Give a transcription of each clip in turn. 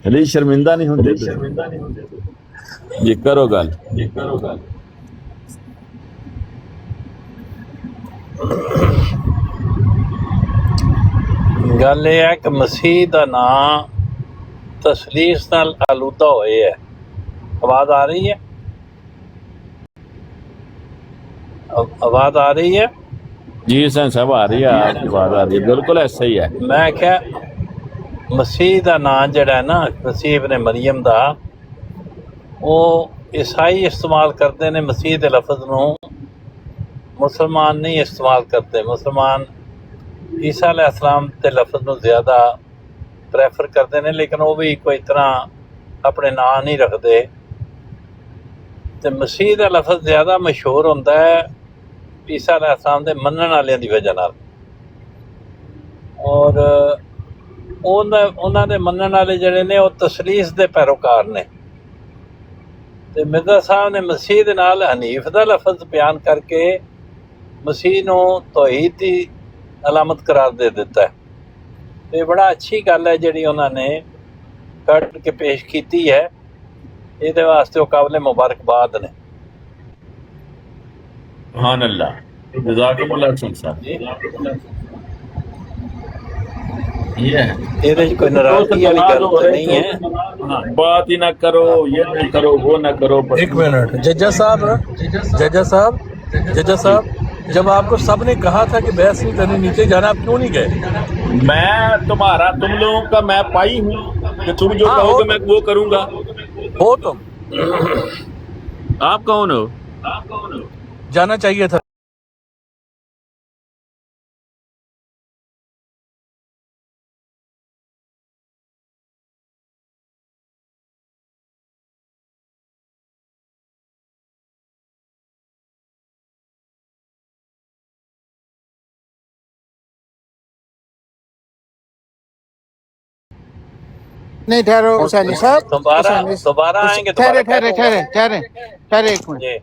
علی شرمندہ نہیں ہوندے جی کرو گل گل یہ ہے کہ مسیح دا نام تسلیس نال آلودہ ہوئے ہے. آواز آ رہی ہے؟ آواز آ رہی ہے؟ جی حسین صاحب آ رہی ہے، آپ کی بات آ رہی ہے، بالکل ایسا ہی ہے. میں کیا مسیح دا نام جڑا ہے نا مسیح ابن مریم دا، وہ عیسائی استعمال کرتے ہیں مسیح دے لفظ نو، مسلمان نہیں استعمال کرتے. مسلمان عیسیٰ علیہ السلام دے لفظ نو زیادہ پریفر کرتے ہیں، لیکن وہ بھی کوئی طرح اپنے نام نہیں رکھتے. تے مسیح دا لفظ زیادہ مشہور ہوتا ہے عیسیٰ علیہ السلام دے منن والوں دی وجہ نال، اور انہاں دے منن والے جڑے نے وہ تسلیس دے پیروکار نے. تے مرزا صاحب نے مسیح دے نال حنیف دا لفظ بیان کر کے مسیح نو توحید دی علامت قرار دے دیتا ہے. یہ بڑا اچھی گل ہے جڑی انہوں نے کٹ کے پیش کیتی ہے، یہ واسطے وہ قابل مبارکباد نے. سبحان اللہ، جزاکم اللہ حسین صاحب. جی یہ ہے یہ کوئی ناراضگی والی گل تو نہیں ہے. بات ہی نہ کرو، یہ نہ کرو، وہ نہ کرو. ایک منٹ ججا صاحب، جب آپ کو سب نے کہا تھا کہ بحث نہیں کرنی، نیچے جانا، آپ کیوں نہیں گئے؟ میں تم لوگوں کا میں پائی ہوں کہ تم جو کہو گے میں وہ کروں گا. ہو تم آپ کون ہو؟ جانا چاہیے تھا. نہیں ٹھہرو حسینی صاحب، دوبارہ آئیں گے. ٹھہرے ایک منٹ. جی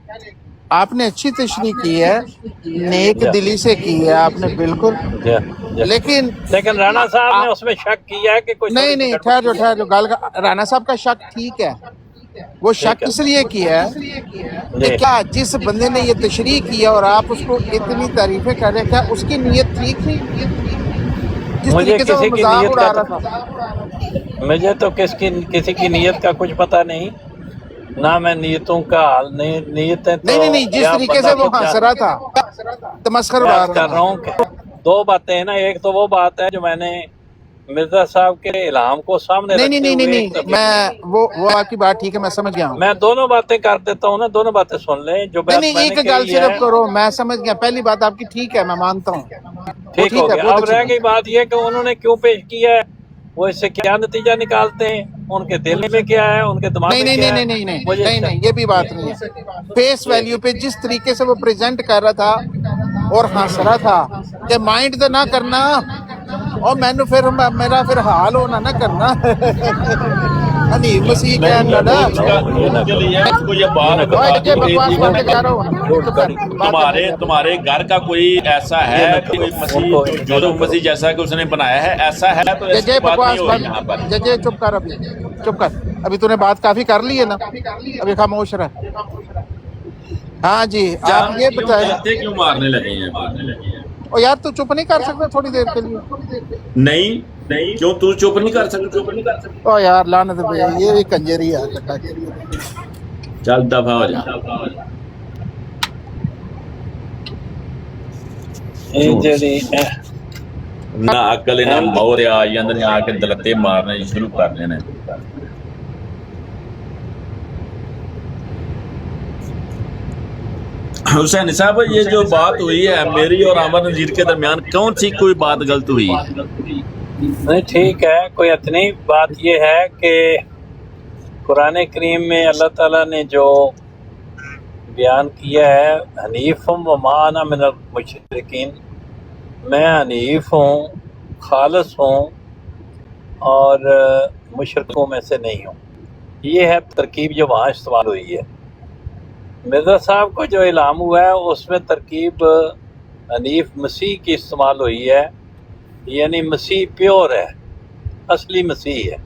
آپ نے اچھی تشریح کی ہے، نیک دلی سے کی ہے آپ نے بالکل، لیکن رانا صاحب نے اس میں شک کیا ہے کہ کوئی نہیں ٹھہرو گل رانا صاحب کا شک ٹھیک ہے. وہ شک اس لیے کیا ہے کہ کیا جس بندے نے یہ تشریح کیا اور آپ اس کو اتنی تعریفیں کر رہے، کیا اس کی نیت ٹھیک تھی؟ جس طریقے سے وہ مذاق اڑا رہا تھا. مجھے تو کسی کی نیت کا کچھ پتہ نہیں، نہ میں نیتوں کا حال نیتیں تو نہیں جس طریقے سے وہ ہنس رہا تھا، تمسخر اڑا کر رہا ہوں کہ دو باتیں ہیں نا. ایک تو وہ بات ہے جو میں نے مرزا صاحب کے الہام کو سامنے رکھتے ہوئے، نہیں میں وہ آپ کی بات ٹھیک ہے، میں سمجھ گیا ہوں. میں دونوں باتیں کر دیتا ہوں نا، دونوں باتیں سن لیں. جو بات نہیں میں ایک نے گل کہی صرف ہے کرو، میں سمجھ گیا. پہلی بات آپ کی ٹھیک ہے، میں مانتا ہوں، ٹھیک ہو گیا. اب رہ گئی بات یہ کہ انہوں نے کیوں پیش کیا ہے، وہ اس سے کیا نتیجہ نکالتے ہیں، ان کے دل میں کیا ہے، ان کے دماغ میں کیا ہے. نہیں یہ بھی بات نہیں ہے. فیس ویلیو پہ جس طریقے سے وہ پریزنٹ کر رہا تھا اور ہنس رہا تھا کہ مائنڈ تو نہ کرنا، اور مینو پھر میرا پھر حال ہونا نہ کرنا. حنیف مسیح کہنا نا تمہارے گھر کا کوئی ایسا ہے جو مسیح جیسا کہ اس نے بنایا ہے، ایسا ہے تو ججے بکواس بند، ججے چپ کر، ابھی چپ کر. ابھی تو نے بات کافی کر لی ہے نا، ابھی خاموش رہ. ہاں جی آپ یہ بتائیں کیوں مارنے لگے ہیں؟ او یار تو چپ نہیں کر سکتا تھوڑی دیر کے لیے؟ نہیں کیوں تو چپ نہیں کر سکتا؟ او یار لعنت بھیا، یہ بھی کنجری ہے. چل دفعہ ہو جا. نہ عقل نہ موریا اندر آ کے دلتے مارنے شروع کر دینے. حسین صاحب یہ جو بات ہوئی ہے میری اور عامر نذیر کے درمیان، کون سی کوئی بات غلط ہوئی ہے؟ نہیں ٹھیک ہے، کوئی اتنی بات یہ ہے کہ قرآن کریم میں اللہ تعالیٰ نے جو بیان کیا ہے حنیفم وما انا من المشرکین، میں حنیف ہوں، خالص ہوں، اور مشرکوں میں سے نہیں ہوں. یہ ہے ترکیب جو وہاں استعمال ہوئی ہے. مرزا صاحب کو جو الہام ہوا ہے اس میں ترکیب حنیف مسیح کی استعمال ہوئی ہے، یعنی مسیح پیور ہے، اصلی مسیح ہے.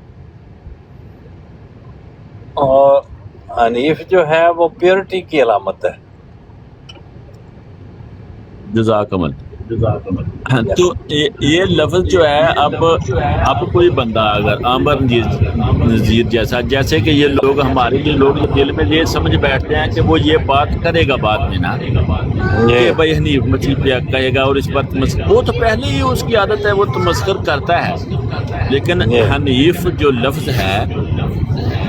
اور حنیف جو ہے وہ پیورٹی کی علامت ہے. جزاک اللہ. تو یہ لفظ جو ہے اب کوئی بندہ اگر عامر نذیر جیسے کہ یہ لوگ ہمارے یہ لوگ دل میں یہ سمجھ بیٹھتے ہیں کہ وہ یہ بات کرے گا بعد میں نا کہ بھائی حنیف مسیح پہ کہے گا اور اس پر وہ تو پہلے ہی اس کی عادت ہے، وہ تمسخر کرتا ہے. لیکن حنیف جو لفظ ہے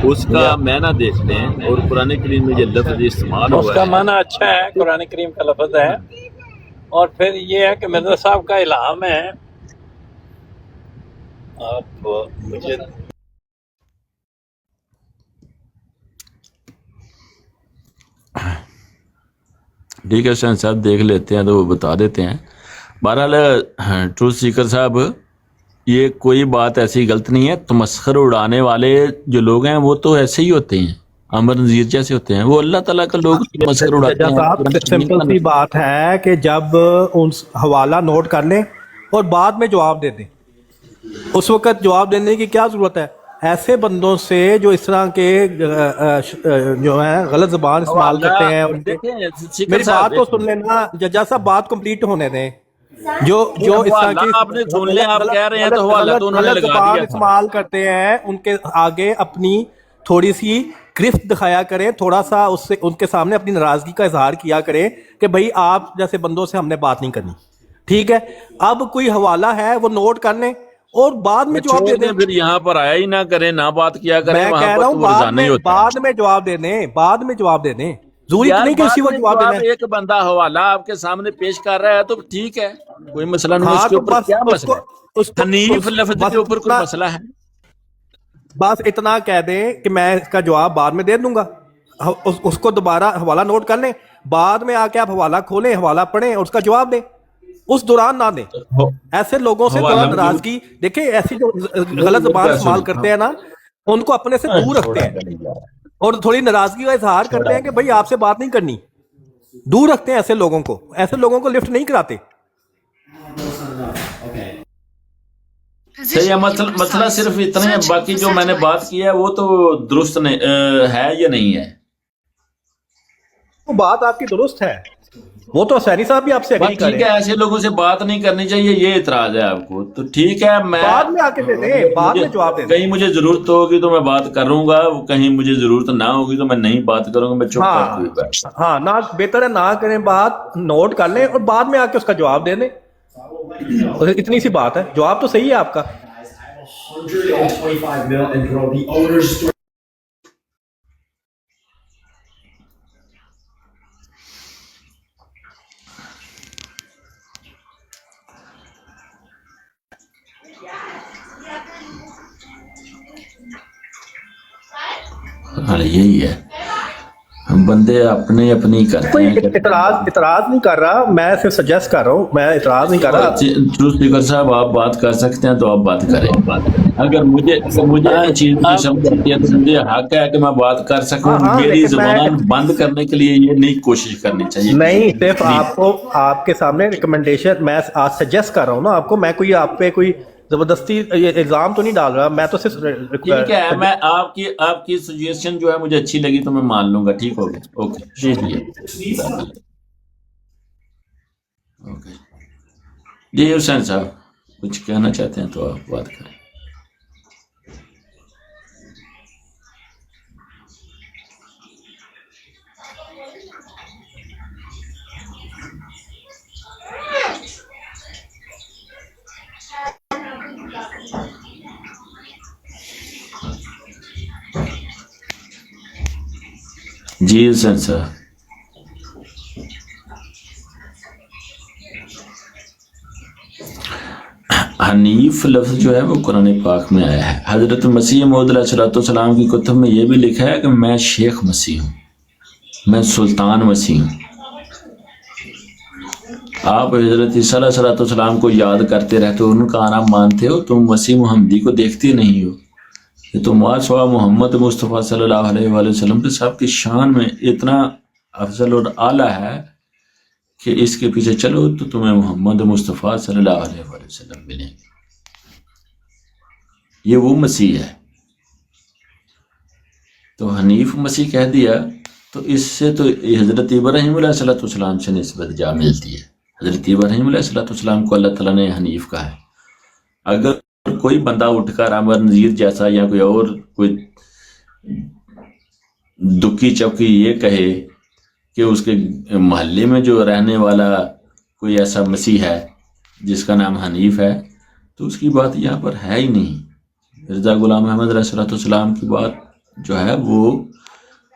اس کا معنی دیکھتے ہیں اور قرآن کریم میں یہ لفظ استعمال اس ہوا کا ہے. معنی اچھا ہے، قرآن کریم کا لفظ ہے. اور پھر یہ ہے کہ مرزا صاحب کا الہام ہے. آپ مجھے ٹھیک ہے حسین صاحب دیکھ لیتے ہیں تو وہ بتا دیتے ہیں. بہرحال ٹروتھ سیکر صاحب یہ کوئی بات ایسی غلط نہیں ہے. تمسخر اڑانے والے جو لوگ ہیں وہ تو ایسے ہی ہوتے ہیں، عامر نذیر جیسے ہوتے ہیں، وہ اللہ تعالیٰ کا لوگ تمسخر اڑاتے ہیں. صاحب سمپل سی بات ہے کہ جب ان حوالہ نوٹ کر لیں اور بعد میں جواب دے دیں، اس وقت جواب دینے کی کیا ضرورت ہے؟ ایسے بندوں سے جو اس طرح کے جو ہیں غلط زبان استعمال کرتے ہیں میری بات تو سن لینا ججا صاحب، بات کمپلیٹ ہونے دیں. جو اس طرح کی آپ نے سن لیں، آپ کہہ رہے ہیں تو حوالہ تو انہوں نے غلط لگا زبان دیا. استعمال کرتے ہیں ان کے آگے اپنی تھوڑی سی گرفت دکھایا کریں، تھوڑا سا اس سے ان کے سامنے اپنی ناراضگی کا اظہار کیا کریں کہ بھائی آپ جیسے بندوں سے ہم نے بات نہیں کرنی. ٹھیک ہے، اب کوئی حوالہ ہے وہ نوٹ کر لیں اور بعد میں جواب دے دیں. پھر یہاں پر آیا ہی نہ کریں، نہ بات کیا کریں. میں وہاں کہہ پر رہا تو ہوں ورزانہ ہی ہوتا ہے. بعد میں جواب دے دیں، بعد میں جواب دے دیں. ضروری یار نہیں کہ اسی وقت جواب دینا ہے. ایک بندہ حوالہ آپ کے سامنے پیش کر رہا ہے تو ٹھیک ہے، کوئی مسئلہ نہیں. ہاں اس کے تو اوپر بس کیا اس مسئلہ کو ہے؟ حنیف لفظ کے اوپر کوئی مسئلہ ہے؟ بس اتنا کہہ دیں کہ میں اس کا جواب بعد میں دے دوں گا. اس کو دوبارہ حوالہ نوٹ کر لیں، بعد میں آ کے آپ حوالہ کھولیں، حوالہ پڑھیں اور اس کا جواب دیں. اس دوران نہ دیں. ایسے لوگوں سے تھوڑا ناراضگی دیکھیں، ایسی جو غلط زبان استعمال کرتے ہیں نا ان کو اپنے سے دور رکھتے ہیں اور تھوڑی ناراضگی کا اظہار کرتے ہیں کہ بھائی آپ سے بات نہیں کرنی. دور رکھتے ہیں ایسے لوگوں کو، ایسے لوگوں کو لفٹ نہیں کراتے. صحیح ہے. مسئلہ صرف اتنا ہے، باقی جو میں نے بات کی ہے وہ تو درست ہے یا نہیں ہے؟ وہ بات آپ کی درست ہے، وہ تو حسینی صاحب بھی آپ سے ایگری ٹھیک ہے، ایسے لوگوں سے بات نہیں کرنی چاہیے، یہ اعتراض ہے آپ کو تو ٹھیک ہے. میں بعد میں آ کے دے دیں، بعد میں جواب دے دیں. کہیں مجھے ضرورت ہوگی تو میں بات کروں گا، کہیں مجھے ضرورت نہ ہوگی تو میں نہیں بات کروں گا، میں چپ کر کے بیٹھوں گا. ہاں نہ بہتر ہے نہ کریں، بات نوٹ کر لیں اور بعد میں آ کے اس کا جواب دے دیں. اتنی سی بات ہے، جواب تو صحیح ہے آپ کا. 125 mil and bro, the owners. یہی ہے، بندے اپنے اپنی کرتے کوئی ہیں. اعتراض نہیں کر رہا، میں صرف سجیسٹ کر رہا ہوں، میں اعتراض نہیں کر رہا. ٹروتھ سپیکر صاحب آپ بات کر سکتے ہیں تو آپ بات کریں. اگر مجھے چیز کی سمجھ آتی ہے تو مجھے حق ہے کہ میں بات کر سکوں. میری زبان بند کرنے کے لیے یہ نہیں کوشش کرنی چاہیے. نہیں، صرف آپ کو آپ کے سامنے ریکمنڈیشن میں آج سجیسٹ کر رہا ہوں نا آپ کو. میں کوئی آپ پہ کوئی زبردستی الزام تو نہیں ڈال رہا، میں تو صرف ٹھیک ہے. میں آپ کی سجیشن جو ہے مجھے اچھی لگی تو میں مان لوں گا. ٹھیک ہو گیا، اوکے. اوکے جی حسین صاحب کچھ کہنا چاہتے ہیں تو آپ بات کریں. جی حسین صاحب. حنیف لفظ جو ہے وہ قرآن پاک میں آیا ہے. حضرت مسیح موعود علیہ السلام کی کتب میں یہ بھی لکھا ہے کہ میں شیخ مسیح ہوں، میں سلطان مسیح ہوں. آپ حضرت عیسیٰ علیہ السلام کو یاد کرتے رہتے ہو، ان کا آنا مانتے ہو، تم مسیح محمدی کو دیکھتے نہیں ہو. یہ تو ماسوا محمد مصطفیٰ صلی اللہ علیہ وآلہ وسلم کے سب کی شان میں اتنا افضل اور اعلیٰ ہے کہ اس کے پیچھے چلو تو تمہیں محمد مصطفیٰ صلی اللہ علیہ وآلہ وسلم ملیں گے. یہ وہ مسیح ہے. تو حنیف مسیح کہہ دیا تو اس سے تو حضرت ابراہیم علیہ السلام سے نسبت جا ملتی ہے. حضرت ابراہیم علیہ السلام کو اللہ تعالیٰ نے حنیف کہا ہے. اگر کوئی بندہ اٹھ کر عمر نذیر جیسا یا کوئی اور کوئی دکی چوکی یہ کہے کہ اس کے محلے میں جو رہنے والا کوئی ایسا مسیح ہے جس کا نام حنیف ہے تو اس کی بات یہاں پر ہے ہی نہیں. مرزا غلام احمد علیہ السلام کی بات جو ہے وہ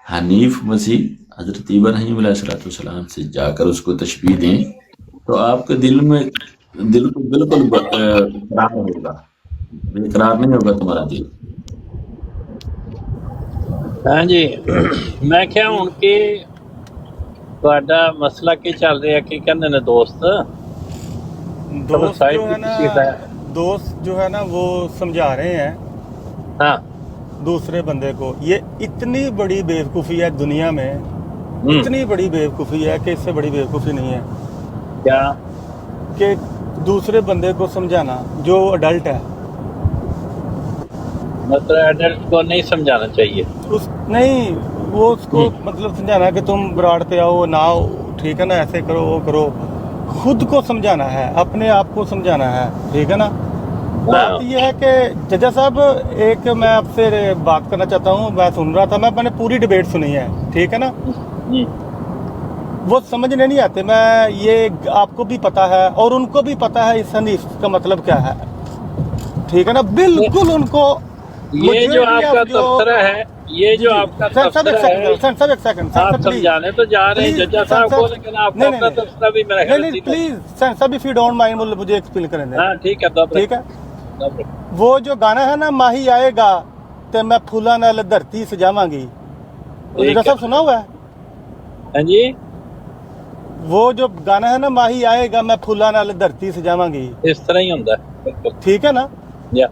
حنیف مسیح حضرت ابراہیم علیہ السلام سے جا کر اس کو تشبیہ دیں تو آپ کے دل کو بالکل قرار ہوگا، قرار نہیں ہوگا تمہارا دل. ہاں جی میں کیا ہوں کہ تہاڈا مسئلہ کی چل رہا ہے کہ کہندے نے دوست دوست جو ہے نا وہ سمجھا رہے ہیں ہاں دوسرے بندے کو یہ اتنی بڑی بیوقوفی ہے دنیا میں، اتنی بڑی بیوقوفی ہے کہ اس سے بڑی بیوقوفی نہیں ہے کیا کہ دوسرے بندے کو سمجھانا جو اڈلٹ ہے. مطلب ایڈلٹ کو نہیں سمجھانا چاہیے نہیں وہ اس کو مطلب سمجھانا کہ تم براڑ پہ آؤ نہ آؤ، ٹھیک ہے نا، ایسے کرو وہ کرو. خود کو سمجھانا ہے، اپنے آپ کو سمجھانا ہے، ٹھیک ہے نا. بات یہ ہے کہ ججا صاحب ایک میں آپ سے بات کرنا چاہتا ہوں. میں سن رہا تھا، میں نے پوری ڈیبیٹ سنی ہے، ٹھیک ہے نا. وہ سمجھنے نہیں آتے، میں یہ آپ کو بھی پتا ہے اور ان کو بھی پتا ہے اس حنیف کا مطلب کیا ہے، ٹھیک ہے نا. بالکل ان کو یہ جو آپ کا تبصرہ ہے، یہ جو آپ کا تبصرہ ہے آپ سمجھانے تو جا رہے ہیں ججا صاحب کو، لیکن آپ کا اپنا تبصرہ بھی میرا خیال ہے. پلیز سینس صاحب اف یو ڈونٹ مائنڈ مجھے ایکسپلین کریں دیں. ہاں ٹھیک ہے ٹھیک ہے. وہ جو گانا ہے نا ماہی آئے گا تے میں پھولاں نال دھرتی سجاواں گی، ججا صاحب سنا ہوا ہے؟ ہاں جی وہ جو گانا ہے نا ماہی آئے گا میں پھولاں نال دھرتی سجاواں گی، اس طرح ہی ہوندا ہے. ٹھیک ہے نا. یا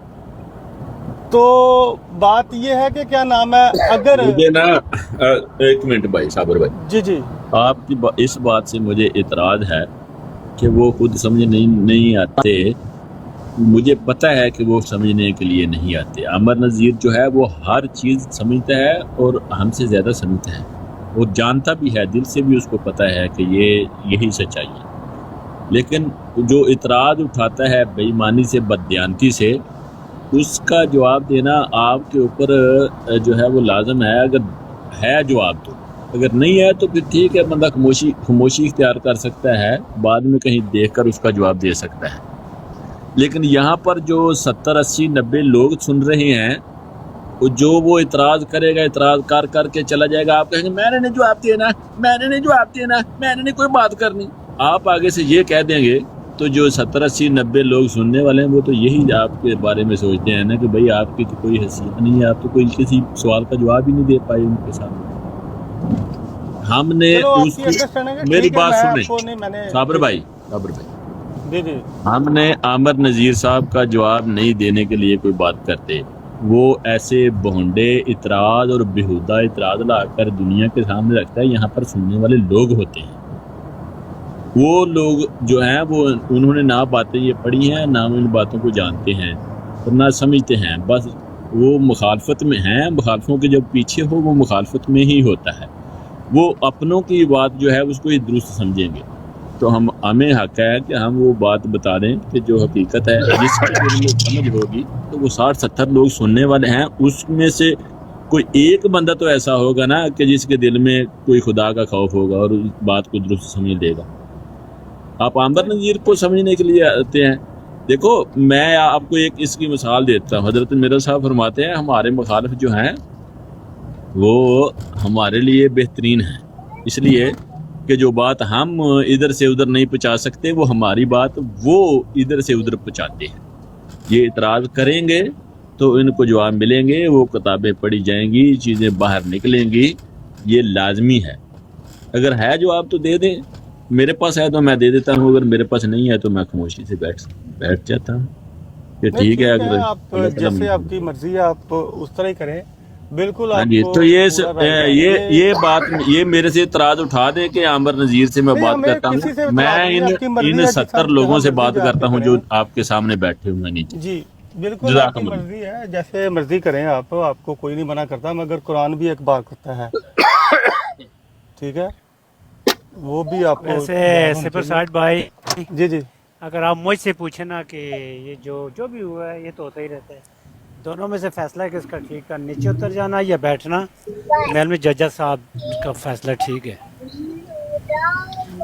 تو بات یہ ہے کہ کیا نام ہے، اگر مجھے نا ایک منٹ بھائی صابر بھائی، جی آپ کی اس بات سے مجھے اعتراض ہے کہ وہ خود سمجھ نہیں آتے. مجھے پتہ ہے کہ وہ سمجھنے کے لیے نہیں آتے. عمر نذیر جو ہے وہ ہر چیز سمجھتا ہے اور ہم سے زیادہ سمجھتا ہے، وہ جانتا بھی ہے، دل سے بھی اس کو پتہ ہے کہ یہی سچائی ہے. لیکن جو اعتراض اٹھاتا ہے بے ایمانی سے، بددیانتی سے، اس کا جواب دینا آپ کے اوپر جو ہے وہ لازم ہے. اگر ہے جواب تو، اگر نہیں ہے تو پھر ٹھیک ہے، بندہ خاموشی اختیار کر سکتا ہے، بعد میں کہیں دیکھ کر اس کا جواب دے سکتا ہے. لیکن یہاں پر جو 70 80 90 لوگ سن رہے ہیں، جو وہ اعتراض کرے گا، اعتراض کر کے چلا جائے گا، آپ کہیں گے میں نے نہیں جواب دینا، میں نے نہیں جواب دینا، میں نے نہیں کوئی بات کرنی. آپ آگے سے یہ کہہ دیں گے تو جو 70 80 90 لوگ سننے والے ہیں وہ تو یہی آپ کے بارے میں سوچتے ہیں نا کہ بھائی آپ کی تو کوئی حیثیت نہیں ہے، آپ تو کوئی کسی سوال کا جواب ہی نہیں دے پائے ان کے سامنے. ہم نے اس میری بات سنیں صابر بھائی ہم نے عامر نذیر صاحب کا جواب نہیں دینے کے لیے کوئی بات کرتے. وہ ایسے بہنڈے اعتراض اور بیہودہ اعتراض لا کر دنیا کے سامنے رکھتا ہے. یہاں پر سننے والے لوگ ہوتے ہیں، وہ لوگ جو ہیں وہ انہوں نے نہ باتیں یہ پڑھی ہیں، نہ ان باتوں کو جانتے ہیں اور نہ سمجھتے ہیں. بس وہ مخالفت میں ہیں، مخالفوں کے جب پیچھے ہو وہ مخالفت میں ہی ہوتا ہے. وہ اپنوں کی بات جو ہے اس کو ہی درست سمجھیں گے. تو ہمیں حق ہے کہ ہم وہ بات بتا دیں کہ جو حقیقت ہے، جس کے دل میں سمجھ ہوگی. تو وہ 60 70 لوگ سننے والے ہیں، اس میں سے کوئی ایک بندہ تو ایسا ہوگا نا کہ جس کے دل میں کوئی خدا کا خوف ہوگا اور اس بات کو درست سمجھ لے گا. آپ عامر نذیر کو سمجھنے کے لیے آتے ہیں. دیکھو میں آپ کو ایک اس کی مثال دیتا ہوں. حضرت مرزا صاحب فرماتے ہیں ہمارے مخالف جو ہیں وہ ہمارے لیے بہترین ہیں، اس لیے کہ جو بات ہم ادھر سے ادھر نہیں پہنچا سکتے وہ ہماری بات وہ ادھر سے ادھر پہنچاتے ہیں. یہ اعتراض کریں گے تو ان کو جواب ملیں گے، وہ کتابیں پڑھی جائیں گی، چیزیں باہر نکلیں گی. یہ لازمی ہے. اگر ہے جواب تو دے دیں، میرے پاس ہے تو میں دے دیتا ہوں، اگر میرے پاس نہیں ہے تو میں خاموشی سے بیٹھ جاتا ہوں کہ ٹھیک ہے. اگر آپ جیسے آپ کی مرضی ہے آپ اس طرح ہی کریں. بالکل. ہاں جی، تو یہ بات یہ میرے سے اعتراض اٹھا دیں کہ عامر نذیر سے میں بات کرتا ہوں. میں ان 70 لوگوں سے بات کرتا ہوں جو آپ کے سامنے بیٹھے ہوئے ہیں نیچے. جی बिल्कुल आपकी जज़ाकल्लाह। मर्जी है, जैसे मर्जी करें आप, आपको कोई नहीं मना करता, मगर कुरान भी एक बात करता है, ठीक है, वो भी आपको वैसे याद होना सिपर चाहिए। साठ भाई, जी जी अगर आप मुझसे पूछे ना कि ये जो भी हुआ है ये तो होता ही रहता है, दोनों में से फैसला किसका ठीक है, नीचे उतर जाना या बैठना, मेरे में जज साहब का फैसला ठीक है।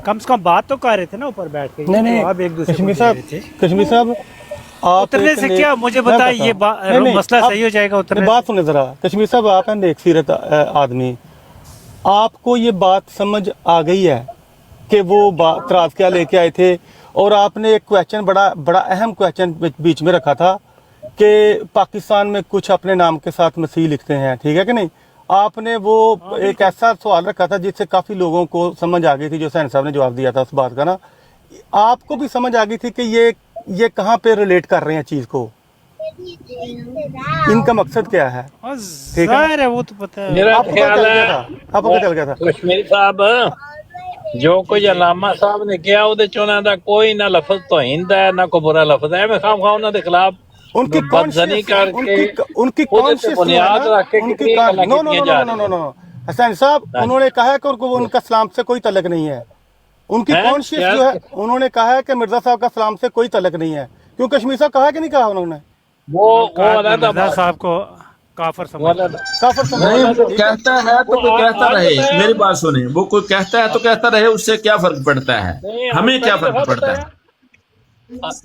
कम से कम बात तो कर रहे थे ना ऊपर बैठ के, नहीं नहीं आप एक दूसरे को कश्मीर दे रहे साहब, थे। कश्मीर साहब आप उतरने एक से नेक- क्या मुझे मैं बताइए, ये बताऊं। नहीं, नहीं, मसला आप- सही हो जाएगा नहीं, उतरने बात सुने जरा, कश्मीर साहब आप हैं नेक सीरत आदमी, आपको ये बात समझ आ गई है कि वो तराज क्या लेके आए थे, और आपने एक क्वेश्चन बड़ा अहम क्वेश्चन बीच में रखा था कि पाकिस्तान में कुछ अपने नाम के साथ मसीह लिखते हैं, ठीक है कि नहीं, आपने वो एक ऐसा सवाल रखा था जिससे काफी लोगों को समझ आ गई थी, जो सैन साहब ने जवाब दिया था उस बात का ना, आपको भी समझ आ गई थी कि ये कहाँ पे रिलेट कर रहे हैं चीज को, इनका मकसद क्या है। और ठीक है। जाहिर है वो तो पता है। मेरा आपको पता ख्याल चल गया है था, आपको पता चल गया था। कश्मीरी साहब जो कुछ अलामा साहब ने किया ਉਹਦੇ ਚ ਉਹਨਾਂ ਦਾ ਕੋਈ ਨਾ ਲਫ਼ਜ਼ ਤੋਹਿੰਦ ਹੈ ਨਾ ਕੋਈ ਬੁਰਾ ਲਫ਼ਜ਼ ਹੈ, ਮੈਂ ਖਾਮਖਾ ਉਹਨਾਂ ਦੇ ਖਿਲਾਫ उनकी बदजनी करके उनकी ਉਹਦੇ ਤੇ कॉन्शियस बुनियाद रख के कितनी गल्लां नो नो कीतियां नो जा नो नो रही नो नो हसन साहब उन्होंने कहा है कि उनका सलाम से कोई तलक नहीं है, उनकी हैं? कॉन्शियस क्या? जो है, उन्होंने कहा है कि मिर्जा साहब का सलाम से कोई तलक नहीं है, क्यों कश्मीर साहब कहा कि नहीं कहा उन्होंने, वो अलहदा मिर्जा बात साहब को काफर वो समझ अलहदा काफर समझ नहीं, वो ठीक है। कहता है तो वो कोई कहता आज रहे, बताया- मेरी बात सुने, वो कोई कहता है तो कहता रहे, उससे क्या फर्क पड़ता है, नहीं, हमें क्या पहले फर्क दफा पड़ता है। बताया।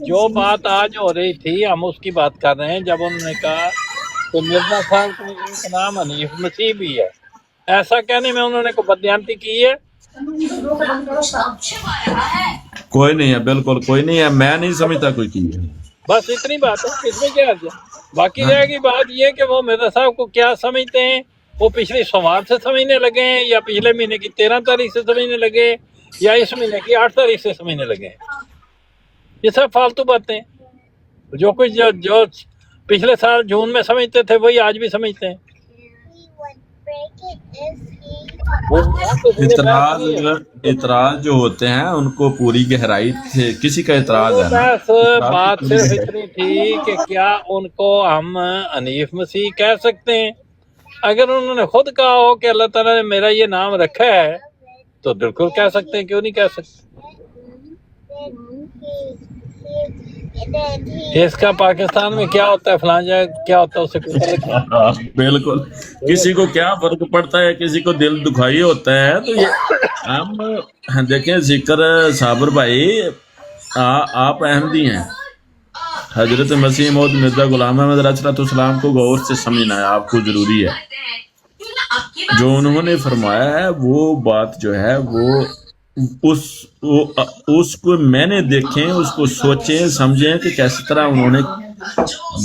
जो बात आज हो रही थी हम उसकी बात कर रहे हैं, जब उन्होंने कहा कि मिर्जा साहब का एक नाम हनीफ मसीह भी है, ऐसा कहने में उन्होंने को बदयांती की है। कोई नहीं है, बिल्कुल कोई नहीं है, मैं नहीं समझता कोई की है। बस इतनी बात है, इसमें क्या है। बाकी रहेगी बात ये कि वो मिर्जा साहब को क्या समझते हैं, वो पिछली सोमवार से समझने लगे हैं या पिछले महीने की 13 तारीख से समझने लगे या इस महीने की 8 तारीख से समझने लगे हैं। ये सब फालतू बातें, जो कुछ जो पिछले साल जून में समझते थे वही आज भी समझते हैं। इतराज जो होते हैं उनको पूरी गहराई से किसी का इतराज है ना, बस बात सिर्फ इतनी थी कि क्या उनको हम हनीफ मसीह कह सकते हैं। अगर उन्होंने खुद कहा हो कि अल्लाह ताला ने मेरा ये नाम रखा है तो बिल्कुल कह सकते हैं, क्यों नहीं कह सकते। इसका पाकिस्तान में क्या होता है, फलां जगह क्या होता है, उससे कोई फर्क नहीं। बिल्कुल, किसी को क्या फर्क पड़ता है, किसी को दिल दुखाई होता है, तो ये हम देखें जिक्र साबर भाई, आप अहमदी हैं, हजरत मसीह मौद मिर्जा गुलाम अहमद अलैहिस्सलाम को गौर से समझना है, आपको जरूरी है। जो उन्होंने फरमाया है वो बात जो है वो उसको मैंने देखें, उसको सोचें समझें कि किस तरह उन्होंने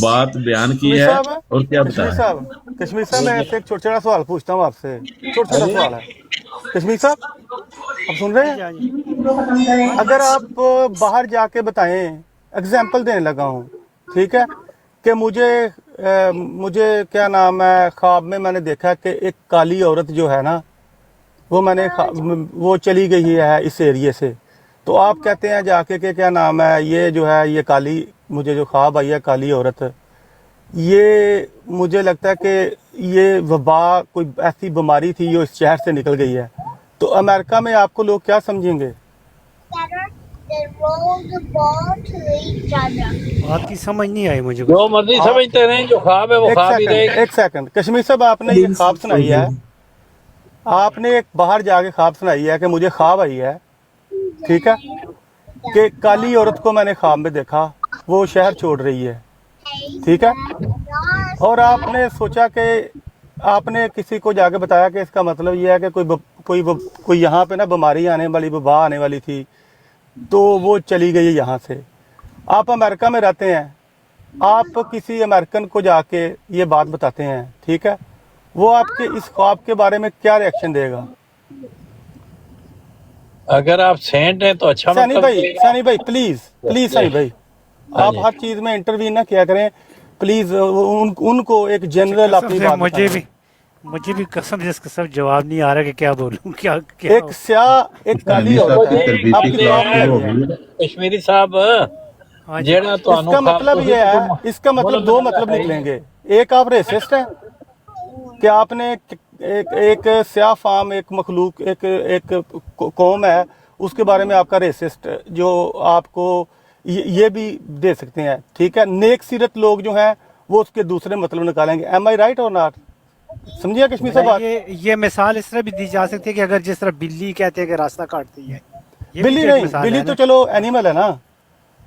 बात बयान की है और क्या कश्मीर बताया। कश्मीर साहब मैं ऐसे एक छोटा छोटा सवाल पूछता हूँ आपसे, छोटा छोटा सवाल है कश्मीर साहब, आप सुन रहे हैं, अगर आप बाहर जाके बताएं, एग्जाम्पल देने लगा हूँ, ठीक है, कि मुझे क्या नाम है, ख्वाब में मैंने देखा कि एक काली औरत जो है ना वो चली गई है इस एरिए से, तो आप कहते हैं जाके कि क्या नाम है, ये जो है ये काली, मुझे जो ख्वाब आई है काली औरत, ये मुझे लगता है कि ये वबा कोई ऐसी बीमारी थी जो इस शहर से निकल गई है, तो अमेरिका में आपको लोग क्या समझेंगे। बात की समझ नहीं आई मुझे। जो मर्जी समझते रहें, जो ख्वाब है वो ख्वाब ही रहेगा। एक सेकंड कश्मीर साहब, आपने ये ख्वाब सुनाई है, आपने एक बाहर जाके ख्वाब सुनाई है कि मुझे ख्वाब आई है, ठीक है, कि काली औरत को मैंने ख्वाब में देखा, वो शहर छोड़ रही है, ठीक है, और आपने सोचा कि आपने किसी को जाके बताया कि इसका मतलब ये है कि कोई यहाँ पे ना बीमारी आने वाली, वबा आने वाली थी, तो वो चली गई यहाँ से। आप अमेरिका में रहते हैं, आप किसी अमेरिकन को जाके ये बात बताते हैं, ठीक है, वो आपके इस ख्वाब के बारे में क्या रिएक्शन देगा। अगर आप सेंट हैं तो अच्छा सैनी मतलब भाई, देगा। सैनी भाई प्लीज सैनी भाई, आप हर चीज में इंटरव्यू ना किया करें प्लीज, उनको एक जनरल अपनी बात बताएं। मुझे भी कसम से इसका सब जवाब नहीं आ रहा कि क्या बोलूं, क्या एक काली औरत है, आपकी ख्वाब में आई है। कश्मीरी साहब, हाँ जी। ਜਿਹੜਾ ਤੁਹਾਨੂੰ इसका मतलब ये है, इसका मतलब दो मतलब निकलेंगे। एक आप रेसिस्ट हैं कि आपने एक स्याह फार्म, एक मखलूक, एक कौम है, उसके बारे में आपका रेसिस्ट जो आपको ये भी दे सकते हैं, ठीक है। नेक सीरत लोग जो हैं वो उसके दूसरे मतलब निकालेंगे। एम आई राइट और नॉट? समझिए कश्मीर से बात। ये मिसाल इस तरह भी दी जा सकती है कि अगर जिस तरह बिल्ली कहते हैं कि रास्ता काटती है, ये बिल्ली भी एक नहीं, मिसाल बिल्ली है तो ना। चलो एनिमल है ना।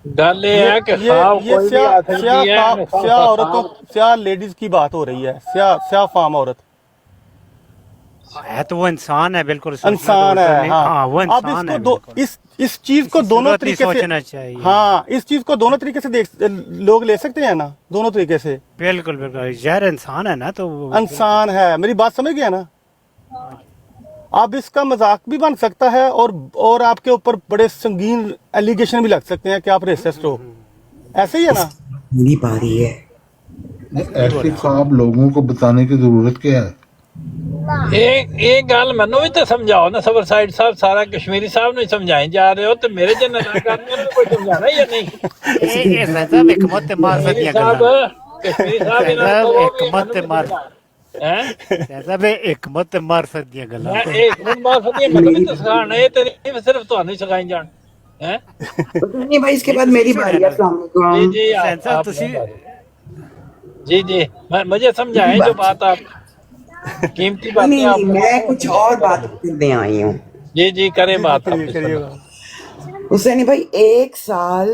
ਗੱਲ ਇਹ ਹੈ कि ख्वाब ये कोई भी आ सकती है। स्याह औरतों, स्याह लेडीज की बात हो रही है, स्याह फार्म औरत है तो वो इंसान है, बिल्कुल उसमें इंसान तो है। हाँ वो अब इंसान है इसको दो, बिल्कुल। इस चीज को दोनों सूरत नहीं तरीके से सोचना चाहिए। हाँ, इस चीज को दोनों तरीके से लोग ले सकते हैं ना, दोनों तरीके से। बिल्कुल बिल्कुल, यार इंसान है ना तो इंसान है, मेरी बात समझ गया ना। अब इसका मजाक भी बन सकता है और आपके ऊपर बड़े संगीन एलिगेशन भी लग सकते हैं कि आप रेसिस्ट हो, ऐसे ही है ना। नहीं पा रही है। ऐसे ख्वाब लोगों को बताने की जरूरत क्या है? एक गल मैनू भी तो समझाओ ना सबर साइड साहब, सारा कश्मीरी साहब नहीं समझाई जा रहे हो तो मेरे जन कोई समझाना या नहीं? कश्मीरी साहब हिकमत मार्फत ਦੀਆਂ ਗੱਲਾਂ एक मार्फत ये मतलब भी तो सिखाना है, तेरी सिर्फ तो नहीं सिखाई जान हैं। नहीं भाई, इसके बाद मेरी बारी है। अस्सलाम वालेकुम। जी जी जी मुझे समझाएं जो बात आप कीमती बातें नहीं, आप। मैं कुछ और बात करने आई हूँ। जी जी करें बात आप। हुसैनी भाई, 1 साल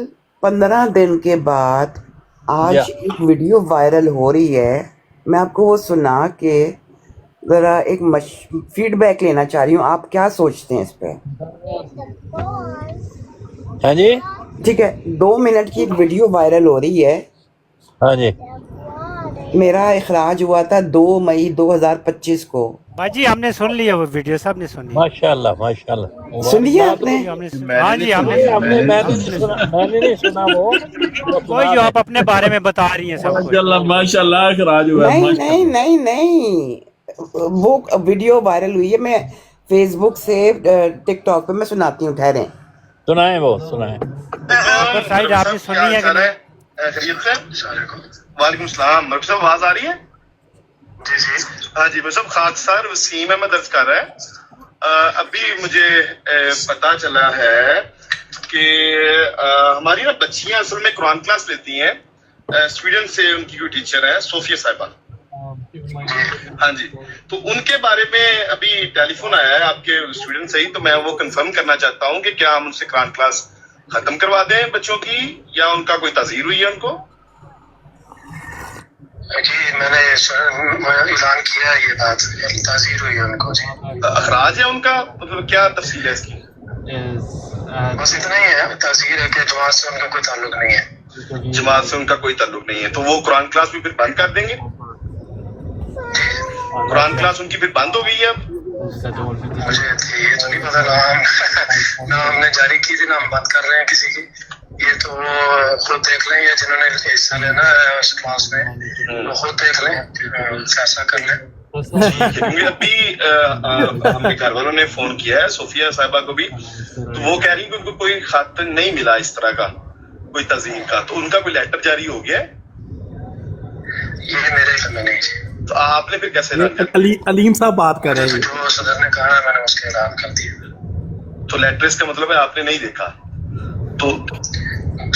15 दिन के बाद आज एक वीडियो वायरल हो रही है। मैं आपको वो सुना के जरा एक फीडबैक लेना चाह रही हूँ, आप क्या सोचते हैं इस पे? हाँ जी ठीक है, 2 मिनट की एक वीडियो वायरल हो रही है। हाँ जी, मेरा इखराज हुआ था 2 मई 2025 को। बाजी हमने सुन लिया, वो वीडियो सब ने सुनी। माशाल्लाह माशाल्लाह। सुन लिया आपने? हाँ जी हमने मैंने नहीं सुना वो कोई जो आप अपने बारे में बता रही हैं सब कुछ। माशाल्लाह माशाल्लाह खराज हुआ। नहीं नहीं नहीं नहीं, वो वीडियो वायरल हुई है। मैं फेसबुक से टिकटॉक पे मैं सुनाती हूँ, ठहरें। सुनाए वो सुनाए। साइड आपने सुनी है कि नहीं? वालेकुम सलाम। मरकब साहब आवाज आ रही है? जी जी हाँ जी। मैं सब खाकसार वसीम अहमद दर्ज कर रहा है। अभी मुझे पता चला है कि हमारी ना बच्चियां असल में कुरान क्लास लेती हैं। स्वीडन से उनकी कोई टीचर है सोफिया साहिबा। हाँ जी, तो उनके बारे में अभी टेलीफोन आया है आपके स्वीडन से ही, तो मैं वो कंफर्म करना चाहता हूँ कि क्या हम उनसे कुरान क्लास खत्म करवा दें बच्चों की, या उनका कोई ताज़ीर हुई है उनको? जी मैंने ऐलान किया है, ये बात ताज़ीर हुई है उनको। जी अखराज है उनका, मतलब क्या तफसील है इसकी? बस इतना ही है, ताज़ीर है कि जमात से उनका कोई ताल्लुक नहीं है। जमात से उनका कोई ताल्लुक नहीं है, तो वो कुरान क्लास भी फिर बंद कर देंगे? कुरान क्लास उनकी फिर बंद हो गई है अब? मुझे ये तो नहीं पता, ना हमने जारी की थी ना हम बात कर रहे हैं किसी की। ये तो वो खुद देख लें, या जिन्होंने हिस्सा लेना है उस क्लास में वो खुद देख लें, फैसला कर लें। क्योंकि अभी हमारे घर वालों ने फोन किया है सोफिया साहिबा को भी, तो वो कह रही है कि उनको कोई खत नहीं मिला इस तरह का, कोई तज़ीम का। तो उनका कोई लेटर जारी हो गया है? ये मेरे ख्याल में नहीं जी। तो आपने फिर कैसे ऐलान किया? अलीम साहब बात कर रहे हैं। जो सदर ने कहा मैंने उसके ऐलान कर दिया। तो लेटर इसका मतलब है आपने नहीं देखा? तो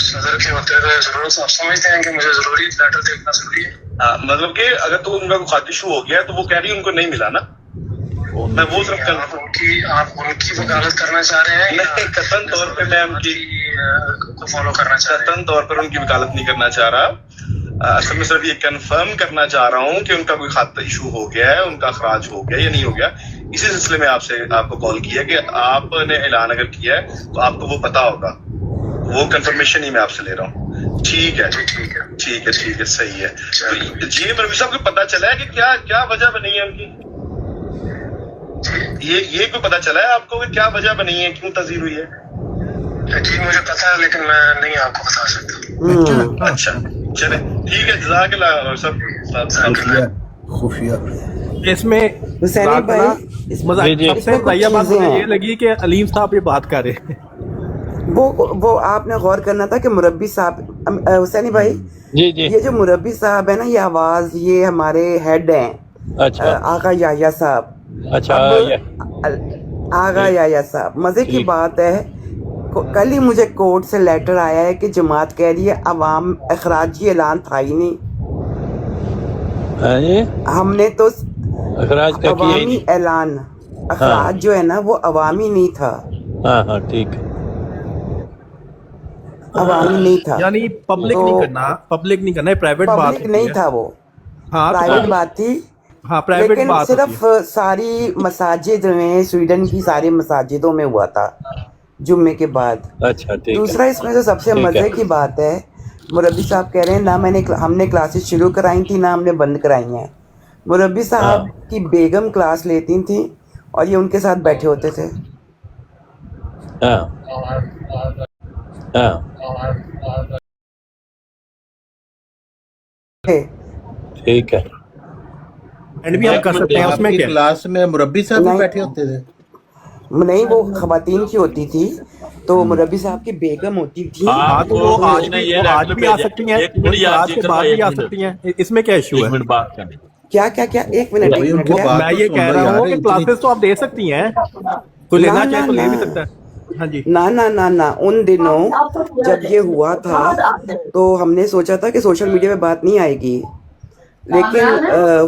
सदर के होते हुए जरूरत आप समझते हैं कि मुझे जरूरी लेटर देखना जरूरी है? हाँ, मतलब कि अगर तो उनका कोई खात इशू हो गया है तो वो कह रही है उनको नहीं मिला ना। मैं वो सिर्फ आप उनकी वकालत करना चाह रहे हैं? नहीं, कतन तौर पे मैं उनकी को फॉलो करना चाह रहे हैं? कतन तौर पर उनकी वकालत नहीं करना चाह रहा। असल में सिर्फ ये कंफर्म करना चाह रहा हूँ कि उनका कोई खात इशू हो गया है, उनका अखराज हो गया या नहीं हो गया। इसी सिलसिले में आपको कॉल किया कि आपने ऐलान अगर किया है तो आपको वो पता होगा। वो कंफर्मेशन ही मैं आपसे ले रहा हूँ। ठीक है ठीक है ठीक है ठीक है, सही है। तो जी मरवी साहब को पता चला है कि क्या क्या वजह बनी है उनकी? ये कोई पता चला है आपको कि क्या वजह बनी है, क्यों तज़ीर हुई है? जी मुझे पता है, लेकिन मैं नहीं आपको बता सकता। अच्छा चले ठीक है, जज़ाकल्लाह सब खुफिया इसमें हुसैनी भाई, सबसे बढ़िया बात मुझे ये लगी कि अलीम साहब ये बात कर रहे हैं। वो आपने गौर करना था कि मुरब्बी साहब हुसैनी भाई, जी जी। ये जो मुरब्बी साहब है ना, ये आवाज ये हमारे हेड हैं अच्छा आगा याया साहब। अच्छा। आगा याया साहब, मजे की बात है, कल ही मुझे कोर्ट से लेटर आया है कि जमात कह रही है अवाम अखराजी ऐलान था ही नहीं। हाँ जी, हमने तो अखराज का किया ही अवामी नहीं। ऐलान, अखराज जो है ना वो अवामी नहीं था, हाँ हाँ ठीक है। अवामी नहीं था, यानी पब्लिक तो नहीं करना, पब्लिक नहीं करना, प्राइवेट बात पब्लिक होती नहीं है। था वो, हाँ तो प्राइवेट बात थी। हाँ प्राइवेट लेकिन बात सिर्फ होती है। सारी मसाजिद में, स्वीडन की सारी मसाजिदों में हुआ था जुम्मे के बाद। अच्छा ठीक है। दूसरा इसमें जो सबसे ठीक है। मजे की बात है, मुरब्बी साहब कह रहे हैं ना हमने क्लासेस शुरू कराई थी ना हमने बंद कराई हैं। मुरब्बी साहब की बेगम क्लास लेती थी और ये उनके साथ बैठे होते थे। हाँ हाँ ठीक है। एंड भी हम कर सकते हैं, उसमें आपकी क्या है? क्लास में मुरब्बी साहब भी नहीं। बैठे होते थे? नहीं, वो खवातीन की होती थी, तो मुरब्बी साहब की बेगम होती थी। हाँ तो वो आज उसने भी ये वो आज रेफर भी आ भेजा। सकती हैं, एक मिनट यार, क्लास के जिक्र बाद भाई, भी आ एक सकती हैं, इसमें क्या इशू एक है? मिनट बात करनी। क्या क्या क्या, एक मिनट भाई, एक मिनट उनको क्या? बात मैं तो ये सुन कह लो रहा यार, हूँ कि इतनी- क्लासेस तो आप दे सकती हैं, कोई ना, लेना ना, चाहे तो ले भी ना। सकता है। हाँ जी। ना ना ना ना, उन दिनों जब ये हुआ था तो हमने सोचा था कि सोशल मीडिया पे बात नहीं आएगी, लेकिन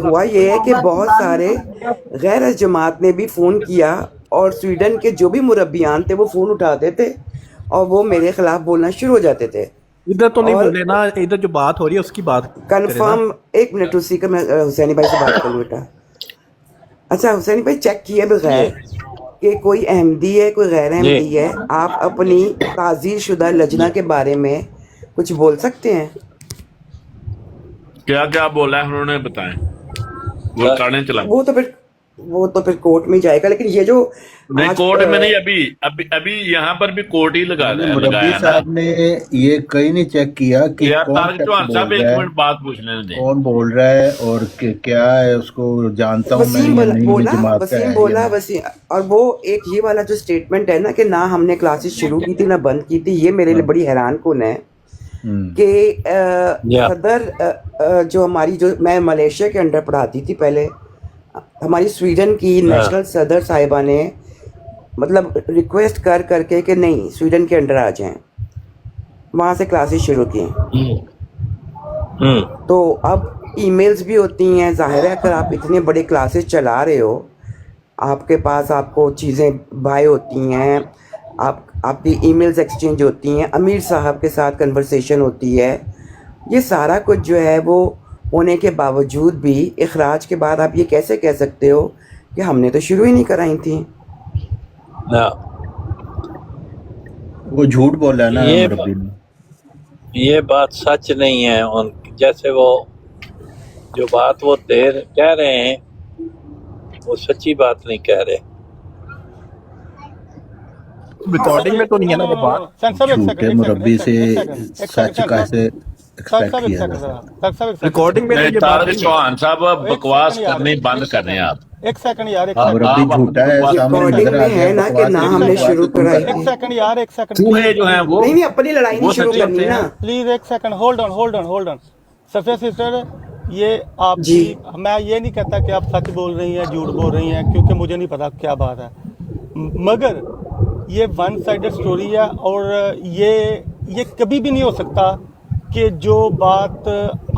हुआ ये है कि बहुत सारे गैर जमात ने भी फ़ोन किया और स्वीडन के जो भी मुरब्बियान थे वो फ़ोन उठाते थे और वो मेरे खिलाफ बोलना शुरू हो जाते थे। इधर तो नहीं और बोल ना, इधर जो बात हो रही है उसकी बात करें ना। कंफर्म, एक मिनट उसी का मैं हुसैनी भाई से बात कर लूँ बेटा। अच्छा हुसैनी भाई, चेक किए बगैर कि कोई अहमदी है कोई गैर अहमदी है, आप अपनी ताज़ीर शुदा लजना के बारे में कुछ बोल सकते हैं? क्या क्या बोला है उन्होंने, बताएं। वो ताने चला वो तो फिर कोर्ट में जाएगा, लेकिन ये जो नहीं, आज कोर्ट में नहीं, अभी यहाँ पर भी कोर्ट ही मुरब्बी लगाया ना। साहब ने ये कहीं नहीं चेक किया कि यार कौन तारिक शख्स चौहान साहब, बोल एक रहा है, मिनट बात पूछ लेने दें। कौन बोल रहा है और क्या है, उसको जानता हूँ मैं वसीम या नहीं, ये बोला जमात का वसीम है बोला या वसीम, और वो एक ये वाला जो स्टेटमेंट है ना कि ना हमने क्लासेस शुरू की थी ना बंद की थी, ये मेरे लिए बड़ी हैरान कुन है नहीं। कि सदर जो हमारी, जो मैं मलेशिया के अंडर पढ़ाती थी पहले, हमारी स्वीडन की नेशनल सदर साहिबा ने मतलब रिक्वेस्ट कर करके कि नहीं स्वीडन के अंडर आ जाएं, वहाँ से क्लासेस शुरू की। तो अब ईमेल्स भी होती हैं, जाहिर है अगर आप इतने बड़े क्लासेस चला रहे हो, आपके पास आपको चीज़ें बाय होती हैं, आपकी ईमेल्स एक्सचेंज होती हैं, अमीर साहब के साथ कन्वर्सेशन होती है, ये सारा कुछ जो है वो होने के बावजूद भी इखराज के बाद आप ये कैसे कह सकते हो कि हमने तो शुरू ही नहीं कराई थी? वो झूठ बोला है ना मुरब्बी ने। ये बात सच नहीं है। उन जैसे वो जो बात वो कह रहे हैं वो सच्ची बात नहीं कह रहे। रिकॉर्डिंग में तो नहीं है ना वो बात। झूठे मुरब्बी से सच कैसे एक्सपेक्ट किया जाता? रिकॉर्डिंग में तो ये बात तारिक नहीं है। चौहान साहब, बकवास करनी बंद कर रहे हैं आप। एक सेकंड यार, एक मुरब्बी झूठा है, सामने रिकॉर्डिंग नजर आ में है गया, ना कि बकवास ना नहीं हमने करनी, शुरू तुम कराई कर- थी। सेकंड यार, एक सेकंड चूहे जो हैं वो नहीं अपनी लड़ाई नहीं वो शुरू सच्ची करनी होते ना। हैं। प्लीज एक second, hold on. Safia sister, ये आप जी। मैं ये नहीं कहता कि आप सच बोल रही हैं झूठ बोल रही हैं, क्योंकि मुझे नहीं पता क्या बात है, मगर ये वन साइडेड स्टोरी है और ये कभी भी नहीं हो सकता कि जो बात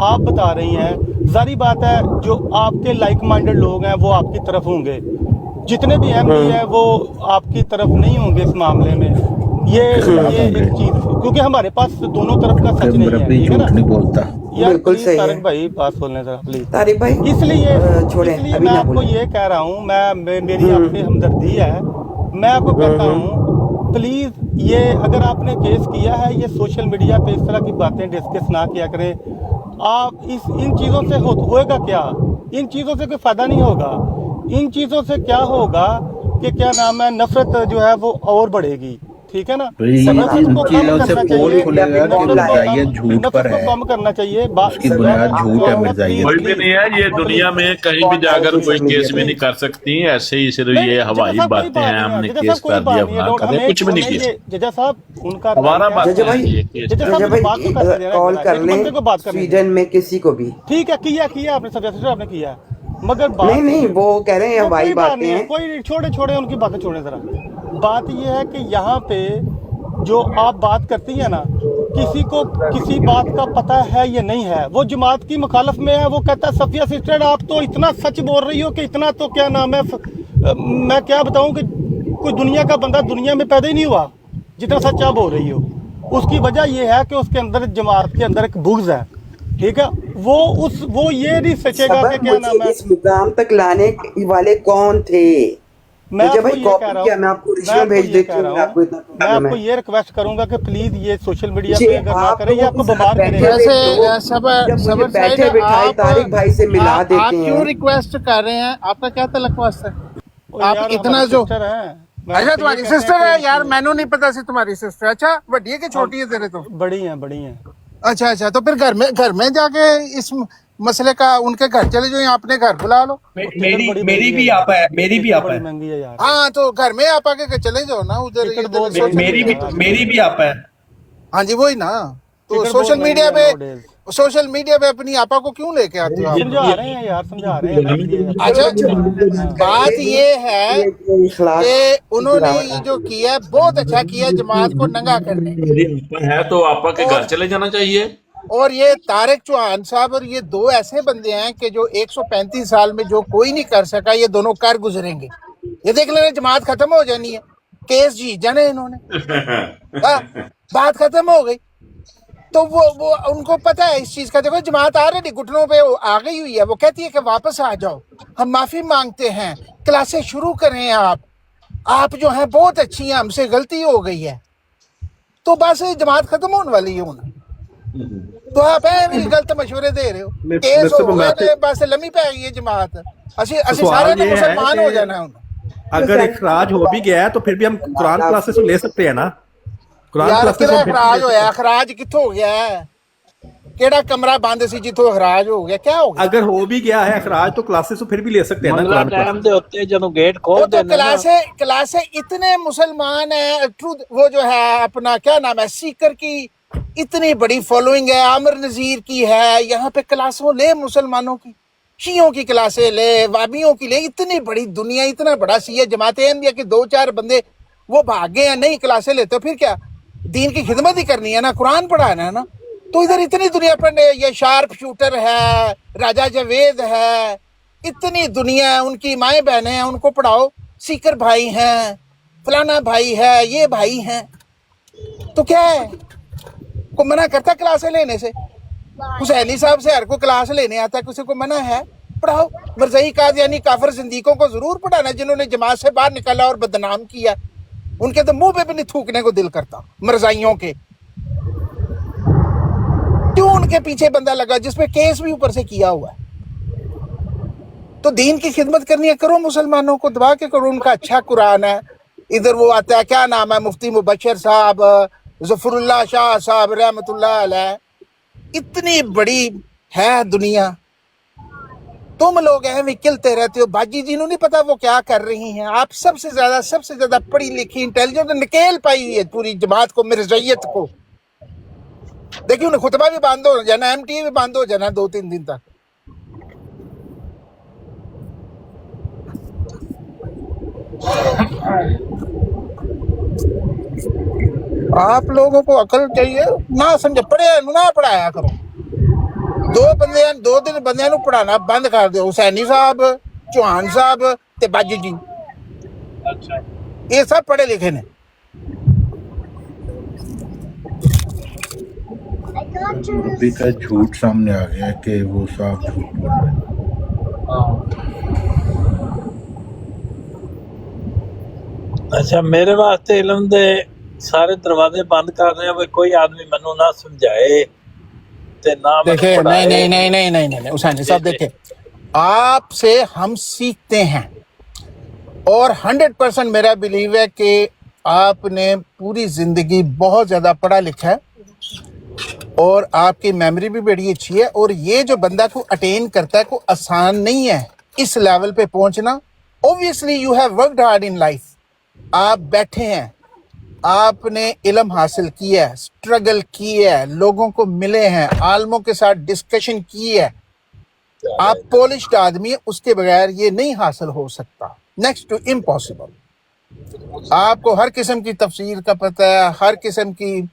आप बता रही हैं, जारी बात है जो आपके लाइक माइंडेड लोग हैं वो आपकी तरफ होंगे, जितने भी एमपी हैं वो आपकी तरफ नहीं होंगे इस मामले में। ये एक चीज, क्योंकि हमारे पास दोनों तरफ का सच नहीं है, मुरब्बी ठीक है झूठ ना? नहीं बोलता। यार बिल्कुल प्लीज सही है। तारिक भाई बात सुनने जरा प्लीज। तारिक भाई इसलिए छोड़े, इसलिए अभी मैं ना आपको बोलें। ये कह रहा हूँ, मेरी आपसे हमदर्दी है, मैं आपको कहता हूँ प्लीज ये अगर आपने केस किया है, ये सोशल मीडिया पे इस तरह की बातें डिस्कस ना किया करें। आप इन चीज़ों से होएगा क्या? इन चीज़ों से कोई फायदा नहीं होगा। इन चीज़ों से क्या होगा कि क्या नाम है, नफरत जो है वो और बढ़ेगी। ठीक है ना। तो ये नफरत को इनकी कम तरफ से करना पोल चाहिए, खुलेगा कि नफरत मिर्जाइयत को झूठ पर नफरत है, को कम करना चाहिए। उसकी बुनियाद झूठ है मिर्जाइयत कोई की। भी नहीं है ये दुनिया में कहीं भी जाकर कोई केस भी नहीं कर सकती, ऐसे ही सिर्फ ये हवाई बातें हैं, हमने केस कर दिया बना करे, कुछ भी नहीं किया। जजा साहब उनका हमारा बात जजा भाई, है ये केस जजा जजा साहब भाई बात तो करते देना, कॉल कर एक लें बंदे को बात करने स्वीडन में किसी को भी। ठीक है, किया आपने सजेस्ट आपने किया, मगर बात नहीं वो कह रहे हैं वो हवाई कोई बात बातें नहीं है, हैं। कोई छोड़े उनकी बातें छोड़े जरा। बात ये है कि यहाँ पे जो आप बात करती है ना, किसी को किसी बात का पता है या नहीं है, वो जमात की मुखालफ में है, वो कहता है सफिया सिस्टर आप तो इतना सच बोल रही हो कि इतना तो क्या नाम है, मैं क्या बताऊं कि कोई दुनिया का बंदा दुनिया में पैदा ही नहीं हुआ जितना सच आप बोल रही हो। उसकी वजह ये है कि उसके अंदर जमात के अंदर एक बुग़्ज़ है, ठीक है। वो ये नहीं सोचेगा कि क्या नाम है। इस मुकाम तक लाने वाले कौन थे? मैं जब आपको भाई ये कॉपी कह रहा किया, हूँ, मैं आपको ओरिजिनल भेज देती हूँ, आपको इतना मैं प्रॉब्लम आपको है। ये रिक्वेस्ट करूंगा कि प्लीज ये सोशल मीडिया जी, पे अगर ना आप करें, ये लोगों आपको के साथ बीमार बैठे करेगा। हुए वैसे लोग सबर जब मुझे सबर बैठे साइड बिठाए तारिक भाई से मिला आप देते क्यों हैं। रिक्वेस्ट कर रहे हैं? आपका क्या तलक्वास है? ओ आप यार, इतना हमारी जो सिस्टर है। मैं अच्छा आपसे ये तुम्हारी कहते हैं सिस्टर है कि- यार, मैनू नहीं पता सी तुम्हारी सिस्टर। अच्छा बड़ी है कि छोटी है तेरे तो? बड़ी हैं। अच्छा तो फिर घर में जाके इस मसले का उनके घर चले जाओ या अपने घर बुला लो। मेरी भी आपा है, मेरी भी आपा बड़ी है, महंगी है यार। हाँ तो घर में आप आके चले जाओ ना उधर। टिकट इधर बहुत सोशल मेरी भी मीडिया- मेरी भी आपा है। हाँ जी वही ना, तो टिकट सोशल बहुत मीडिया महंगी है पे nowadays। सोशल मीडिया पे अपनी आपा को क्यों लेके आते हो आप? समझा रहे हैं यार, समझा रहे हैं। अच्छा बात ये है कि उन्होंने ये जो किया बहुत अच्छा किया, जमात को नंगा करने। मेरी आपा है तो आपा के घर चले जाना चाहिए। और ये तारिक चौहान साहब और ये दो ऐसे बंदे हैं कि जो 135 साल में जो कोई नहीं कर सका, ये दोनों कर गुजरेंगे। ये देख लेना, जमात खत्म हो जानी है, केस जीत जाने इन्होंने। बात खत्म हो गई। तो वो उनको पता है इस चीज का। देखो जमात ऑलरेडी घुटनों पे आ गई हुई है, वो कहती है कि वापस आ जाओ, हम माफी मांगते हैं, क्लासेस शुरू करें, आप जो हैं बहुत अच्छी हैं, हमसे गलती हो गई है। तो बस जमात खत्म होने वाली है उन्हें, तो आप गलत मशवरे दे रहे हो। केस हो गए, बस लम्मी पै गई है जमात। ਅਸੀਂ सारे ने मुसलमान हो जाना है। अगर इखराज हो भी गया है तो फिर भी हम कुरान क्लासेस ले सकते हैं ना। कुरान यार क्लासेस किहड़ा खराज होया? खराज कित्थों हो गया है? ਕਿਹੜਾ ਕਮਰਾ ਬੰਦ ਸੀ ਜਿੱਥੋਂ ਖਰਾਜ ਹੋ ਗਿਆ? क्या हो गया? अगर हो भी गया है इखराज तो क्लासेस तो फिर भी ले सकते हैं ना मंगला कुरान टाइम क्लासेस। ਦੇ ਉੱਤੇ ਜਦੋਂ गेट खोल वो तो देने ना, क्लासे इतने मुसलमान है, ट्रूथ वो जो है अपना क्या नाम है, सीकर की इतनी बड़ी फॉलोइंग है, आमिर नजीर की है, यहाँ पे क्लासों ले मुसलमानों की, शियों की क्लासे ले, वाबियों की ले, इतनी बड़ी दुनिया, इतना बड़ा सी है। जमात अहमदिया के 2-4 बंदे वो भाग गए हैं, नहीं क्लासे लेते, फिर क्या दीन की खिदमत ही करनी है ना, कुरान पढ़ाना है ना। तो इधर इतनी दुनिया पर ये शार्प शूटर है, राजा जावेद है, इतनी दुनिया है, उनकी माएँ बहनें हैं, उनको पढ़ाओ। सीकर भाई हैं, फलाना भाई है, ये भाई हैं, तो क्या है? को मना करता क्लासे लेने से? हुसैनी साहब से हर को क्लास लेने आता है, किसी को मना है? पढ़ाओ। मरज़ई कादियानी काफिर जिंदीकों को जरूर पढ़ाना, जिन्होंने जमात से बाहर निकाला और बदनाम किया, उनके तो मुंह पे भी नहीं थूकने को दिल करता। मरज़ाइयों के क्यों उनके पीछे बंदा लगा जिसपे केस भी ऊपर से किया हुआ है? तो दीन की खिदमत करनी है, करो, मुसलमानों को दबा के करो। उनका अच्छा कुरान है। इधर वो आता है, क्या नाम है, मुफ्ती मुबशर साहब, ज़फ़रुल्लाह शाह साहब रहमतुल्लाह अलैह, इतनी बड़ी है दुनिया। तुम लोग हैं विकलते रहते हो। बाजी जी नहीं पता वो क्या कर रही हैं। आप सबसे ज्यादा पढ़ी लिखी इंटेलिजेंट निकेल पाई हुई है पूरी जमात को, मिर्ज़ाइयत को। देखिए उन्हें खुतबा भी बंद हो जाना, MTA भी बंद हो जाना 2-3 दिन तक। आप लोगों को अकल चाहिए ना, समझे, पढ़े ना पढ़ाया करो। 2 बंदियां नूं पढ़ाना बंद कर दो, हुसैनी साहब, चौहान साहब ते बाजी जी। अच्छा, ये सब पढ़े लिखे ने। अभी का झूठ सामने आ गया कि वो साफ झूठ बोल रहे हैं। अच्छा मेरे वास्ते इल्म दे सारे दरवाजे बंद कर रहे हैं, भाई कोई आदमी मैनू ना समझाए ते ना मैनू देखे पढ़ाए। नहीं हुसैनी साहब, देखे आपसे हम सीखते हैं और 100% मेरा बिलीव है कि आपने पूरी जिंदगी बहुत ज्यादा पढ़ा लिखा है और आपकी मेमोरी भी बड़ी अच्छी है, और ये जो बंदा को अटेन करता है को आसान नहीं है इस लेवल पे पहुंचना। Obviously you have worked hard in life, आप बैठे हैं, आपने इल्म हासिल किया है, स्ट्रगल की है, लोगों को मिले हैं, आलमों के साथ डिस्कशन की है, आप पॉलिश्ड आदमी है, उसके बगैर ये नहीं हासिल हो सकता, नेक्स्ट टू इम्पॉसिबल। आपको हर किस्म की तफसीर का पता है, हर किस्म की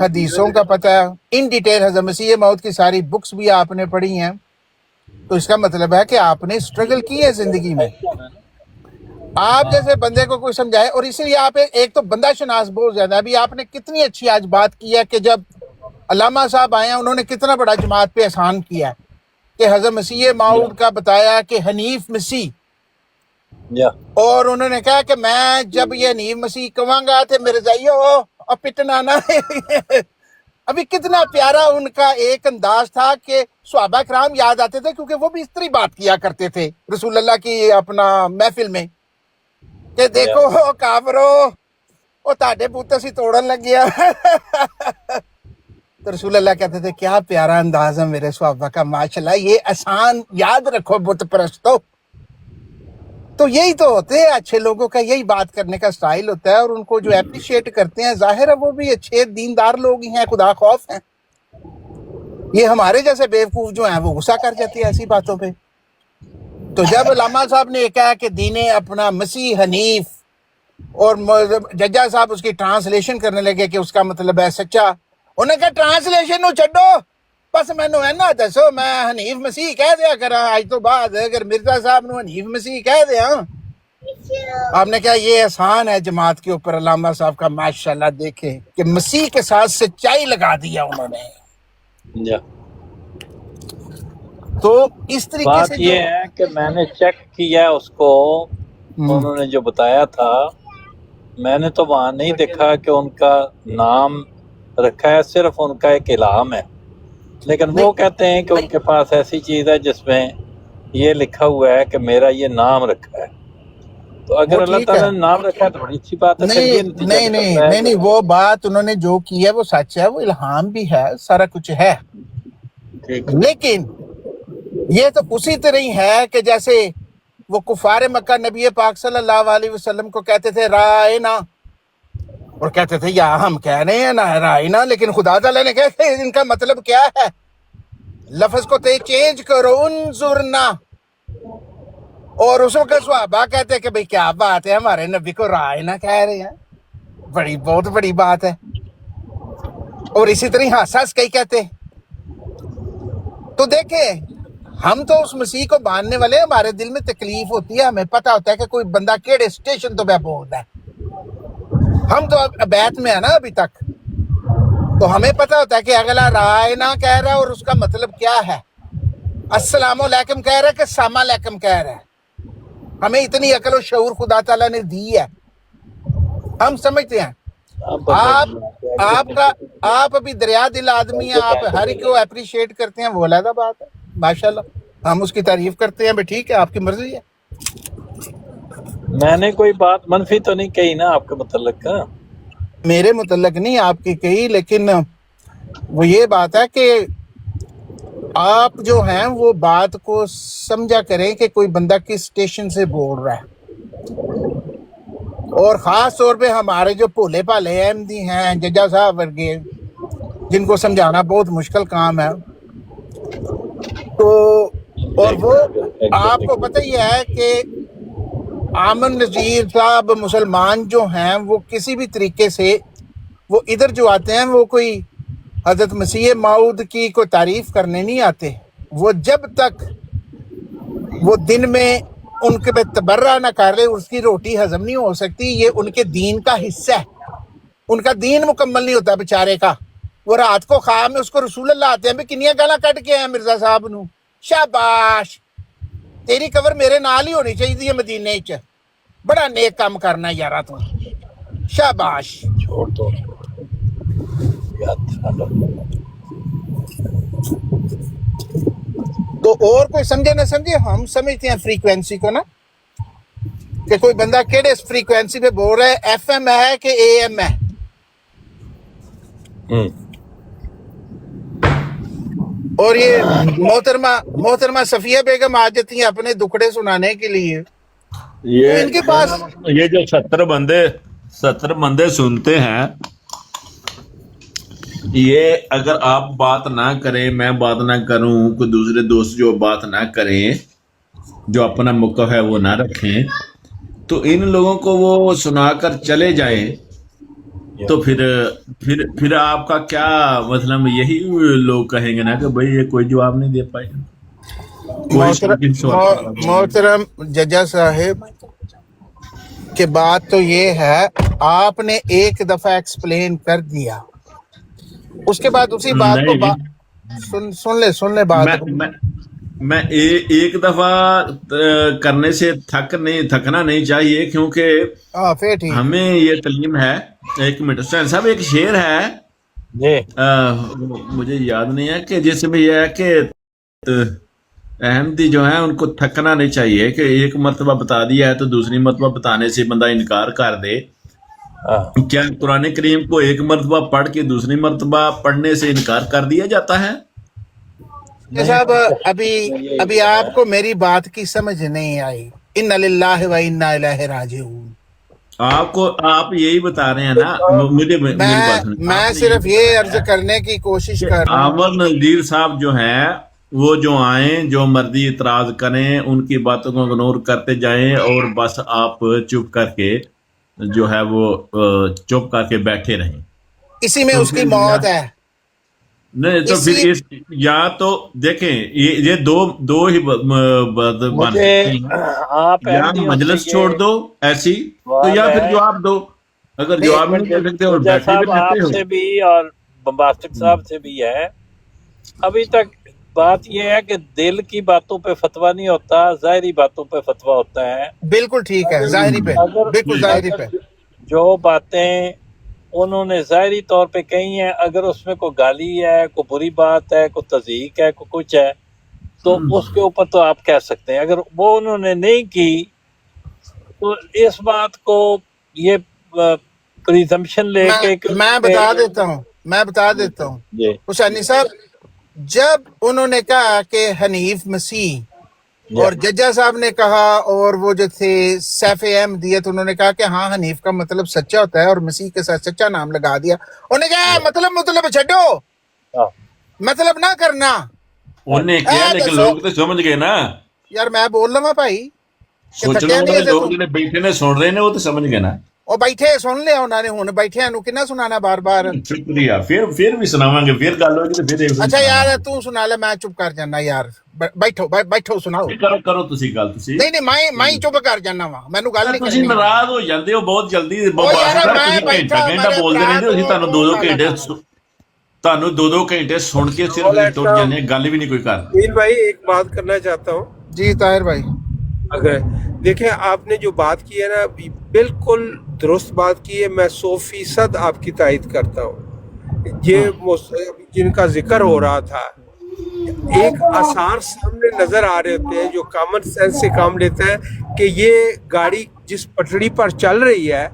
हदीसों का पता है, इन डिटेल हज़रत मसीह मौद की सारी बुक्स भी आपने पढ़ी हैं, तो इसका मतलब है कि आपने स्ट्रगल की है जिंदगी में। आप जैसे बंदे को कोई समझाए, और इसीलिए आप एक तो बंदा शनास बहुत ज्यादा। अभी आपने कितनी अच्छी आज बात की है कि जब अल्लामा साहब आए हैं उन्होंने कितना बड़ा जमात पे एहसान किया कि हज़रत मसीह मौद का बताया कि हनीफ मसीह, और उन्होंने कहा कि मैं जब ये हनीफ मसीह कहूँगा तो मेरे जाइयो और पिटना ना। अभी कितना प्यारा उनका एक अंदाज था कि सहाबा कराम याद आते थे, क्योंकि वो भी इस तरह बात किया करते थे रसूल अल्लाह की अपना महफिल में कि देखो काफरो वो ताडे पुत असी तोड़न लग गया। तो रसूल अल्लाह कहते थे क्या प्यारा अंदाज है मेरे सहाबा का, माशाल्लाह, ये आसान, याद रखो बुत परस्तो। तो यही तो होते हैं अच्छे लोगों का, यही बात करने का स्टाइल होता है, और उनको जो एप्रिशिएट करते हैं जाहिर है वो भी अच्छे दीनदार लोग ही हैं, खुदा खौफ हैं। ये हमारे जैसे बेवकूफ जो हैं वो गुस्सा कर जाते हैं ऐसी बातों पे। तो जब अल्लामा साहब ने कहा कि दीने अपना मसीह हनीफ, और जज्जा साहब उसकी ट्रांसलेशन करने लगे कि उसका मतलब है सच्चा, उन्होंने कहा ट्रांसलेशन नु छड्डो, बस मैनू है ना दसो, मैं हनीफ मसीह कह दिया करा आज तो बाद, अगर मिर्जा साहब नु हनीफ मसीह कह दिया। आपने कहा ये एहसान है जमात के ऊपर अल्लामा साहब का, माशाल्लाह, देखे कि मसीह के साथ सच्चाई लगा दिया उन्होंने। तो इस तरीके बात से ये है कि मैंने चेक किया उसको, उन्होंने जो बताया था, मैंने तो वहाँ नहीं देखा कि उनका नाम रखा है, सिर्फ उनका एक इल्हाम है। लेकिन वो कहते हैं कि उनके पास ऐसी चीज़ है जिसमें ये लिखा हुआ है कि मेरा ये नाम रखा है। तो अगर अल्लाह ताला ने नाम रखा है तो बड़ी अच्छी बात है। नहीं, वो बात उन्होंने जो की है वो सच है, वो इल्हाम भी है, सारा कुछ है। लेकिन ये तो उसी तरह ही है कि जैसे वो कुफार मक्का नबी पाक सल्लल्लाहु अलैहि वसल्लम को कहते थे राय ना, और कहते थे या हम कह रहे हैं ना राय ना, लेकिन खुदा ताला ने कहते इनका मतलब क्या है, लफ्ज को चेंज करो, उन्जुरना। और उस वक्त सहाबा कहते कि भाई क्या बात है, हमारे नबी को राय ना कह रहे हैं, बहुत बड़ी बात है। और इसी तरह हंस कई कहते। तो देखे, हम तो उस मसीह को मानने वाले, हमारे दिल में तकलीफ होती है, हमें पता होता है कि कोई बंदा केड़े स्टेशन तो मैं बोल रहा है। हम तो बैत में है ना अभी तक, तो हमें पता होता है कि अगला राय ना कह रहा है और उसका मतलब क्या है, अस्सलाम वालेकुम कह रहा है कि सलाम अलैकुम कह रहा है। हमें इतनी अकल और शऊर खुदा ताला ने दी है, हम समझते हैं। आप अभी दरिया दिल आदमी हैं, आप हर एक को अप्रिशिएट करते हैं, वो अलग बात है, माशाल्लाह, हम उसकी तारीफ करते हैं, ठीक है, आपकी मर्जी है। मैंने कोई बात मनफी तो नहीं कही ना आपके मुतल्लिक का? मेरे मुतल्लिक नहीं आपकी कही, लेकिन वो ये बात है कि आप जो हैं वो बात को समझा करें कि कोई बंदा किस स्टेशन से बोल रहा है। और ख़ास तौर पे हमारे जो भोले भाले अहमदी हैं, जज्जा साहब वर्गे, जिनको समझाना बहुत मुश्किल काम है। तो और वो आपको पता ही है कि आमन नज़ीर साहब मुसलमान जो हैं वो किसी भी तरीके से वो इधर जो आते हैं वो कोई हज़रत मसीह मौद की कोई तारीफ़ करने नहीं आते। वो जब तक वो दिन में उनके पे तबर्रा ना कर ले उसकी रोटी हजम नहीं हो सकती। ये उनके दीन का हिस्सा है, उनका दीन मुकम्मल नहीं होता बेचारे का। वो रात को ख्वाब में उसको रसूल अल्लाह आते हैं भी किनिया गाला कट के आए मिर्जा साहब नू, शाबाश तेरी कबर मेरे नाल ही होनी चाहिए मदीने च, बड़ा नेक काम करना यारा तू, शाबाश। छोड़ दो तो और कोई समझे ना समझे, हम समझते हैं फ्रीक्वेंसी को ना। کہ کوئی بندہ کیڑے فریکوینسی پہ بول رہا ہے, FM ہے کہ AM ہے. اور یہ محترمہ صفیہ بیگم آ جاتی ہیں اپنے دکھڑے سنانے کے لیے. ان کے پاس یہ جو 70 بندے سنتے ہیں, یہ اگر آپ بات نہ کریں, میں بات نہ کروں, کوئی دوسرے دوست جو بات نہ کریں, جو اپنا موقف ہے وہ نہ رکھیں, تو ان لوگوں کو وہ سنا کر چلے جائیں, تو پھر آپ کا کیا مطلب؟ یہی لوگ کہیں گے نا کہ بھئی یہ کوئی جواب نہیں دے پائے. محترم ججا صاحب کہ بات تو یہ ہے, آپ نے ایک دفعہ ایکسپلین کر دیا, اس کے بعد اسی بات کو سن لے بات. میں ایک دفعہ کرنے سے تھکنا نہیں چاہیے, کیونکہ ہمیں یہ تعلیم ہے. ایک منٹ حسین صاحب, ایک شعر ہے مجھے یاد نہیں ہے, کہ جس میں یہ ہے کہ احمدی جو ہیں ان کو تھکنا نہیں چاہیے, کہ ایک مرتبہ بتا دیا ہے تو دوسری مرتبہ بتانے سے بندہ انکار کر دے. کیا قرآن کریم کو ایک مرتبہ پڑھ کے دوسری مرتبہ پڑھنے سے انکار کر دیا جاتا ہے؟ صاحب ابھی آپ کو میری بات کی سمجھ نہیں آئی. انا للہ و انا الیہ راجعون. آپ یہی بتا رہے ہیں نا, میں صرف یہ عرض کرنے کی کوشش کر رہا ہوں. عامر نذیر صاحب جو ہیں وہ جو آئیں, جو مرضی اعتراض کریں, ان کی باتوں کو اگنور کرتے جائیں, اور بس آپ چپ کر کے جو ہے وہ چپ کر کے بیٹھے رہیں. اسی میں اس کی موت ہے. نہیں تو پھر یا تو دیکھیں یہ دو ہی یا مجلس چھوڑ دو ایسی, تو یا پھر جواب دو. اگر جواب نہیں دے سکتے اور بیٹھے آپ سے بھی اور بمباسٹک صاحب سے بھی ہے, ابھی تک بات یہ ہے کہ دل کی باتوں پہ فتویٰ نہیں ہوتا, ظاہری باتوں پہ فتویٰ ہوتا ہے. بالکل ٹھیک ہے, ظاہری پہ, بالکل ظاہری پہ. جو باتیں انہوں نے ظاہری طور پہ کہی ہیں, اگر اس میں کوئی گالی ہے, کوئی بری بات ہے, کوئی تضحیق ہے, کوئی کچھ ہے, تو اس کے اوپر تو آپ کہہ سکتے ہیں. اگر وہ انہوں نے نہیں کی تو اس بات کو یہ پریزمپشن لے کے میں بتا دیتا ہوں حسینی صاحب, جب انہوں نے کہا کہ حنیف مسیح, اور ججا صاحب نے کہا, اور وہ جو تھے سیف احمدیت, انہوں نے کہا کہ ہاں حنیف کا مطلب سچا ہوتا ہے, اور مسیح کے ساتھ سچا نام لگا دیا. انہوں نے کہا مطلب چھڈو, مطلب نہ کرنا. انہوں نے کیا, لیکن لوگ تو سمجھ گئے نا یار. میں بول رہا ہوں بھائی, لوگ جنہیں بیٹھے نے سن رہے ہیں وہ تو سمجھ گئے نا. اور بیٹھے سن لیا انہوں نے, ہوں بیٹھے نو کنا سنانا بار بار. شکریہ, پھر بھی سناواں گے, پھر گل ہوگی تو پھر. اچھا یار تو سنا لے, میں چپ کر جانا یار. بیٹھو سناؤ. کرو تسی گل. تسی نہیں میں چپ کر جانا وا, مینوں گل نہیں کرنی. تسی ناراض ہو جاندے ہو بہت جلدی. گھنٹہ بولدے رہندے, اسی تانوں 2 گھنٹے سن کے صرف ٹوٹ جانے, گل بھی نہیں کوئی کرنا. بھائی ایک بات کرنا چاہتا ہوں. جی طاہر بھائی, اگر دیکھیں آپ نے جو بات کی ہے نا, بالکل درست بات کی ہے, میں 100% آپ کی تائید کرتا ہوں. یہ جن کا ذکر ہو رہا تھا, ایک آثار سامنے نظر آ رہے ہوتے ہیں جو کامن سینس سے کام لیتا ہے کہ یہ گاڑی جس پٹڑی پر چل رہی ہے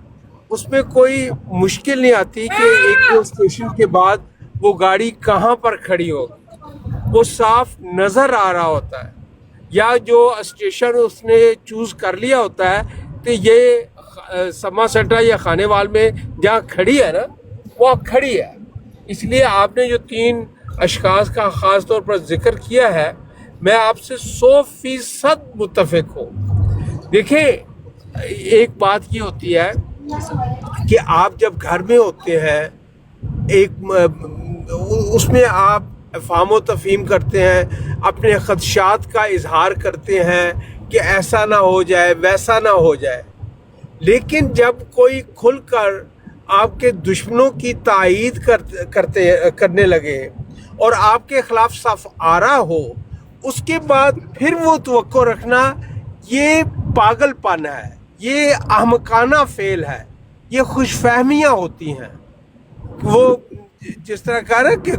اس میں کوئی مشکل نہیں آتی کہ ایک دو اسٹیشن کے بعد وہ گاڑی کہاں پر کھڑی ہوگی, وہ صاف نظر آ رہا ہوتا ہے. یا جو اسٹیشن اس نے چوز کر لیا ہوتا ہے کہ یہ سما سٹا یا خانے وال میں جہاں کھڑی ہے نا, وہ کھڑی ہے. اس لیے آپ نے جو 3 اشخاص کا خاص طور پر ذکر کیا ہے, میں آپ سے 100% متفق ہوں. دیکھیں ایک بات یہ ہوتی ہے کہ آپ جب گھر میں ہوتے ہیں, ایک اس میں آپ فہم و تفہیم کرتے ہیں, اپنے خدشات کا اظہار کرتے ہیں کہ ایسا نہ ہو جائے ویسا نہ ہو جائے. لیکن جب کوئی کھل کر آپ کے دشمنوں کی تائید کرنے لگے اور آپ کے خلاف صف آرا ہو, اس کے بعد پھر وہ توقع رکھنا یہ پاگل پن ہے, یہ احمقانہ فعل ہے, یہ خوش فہمیاں ہوتی ہیں. وہ جس طرح کہہ رہے کہ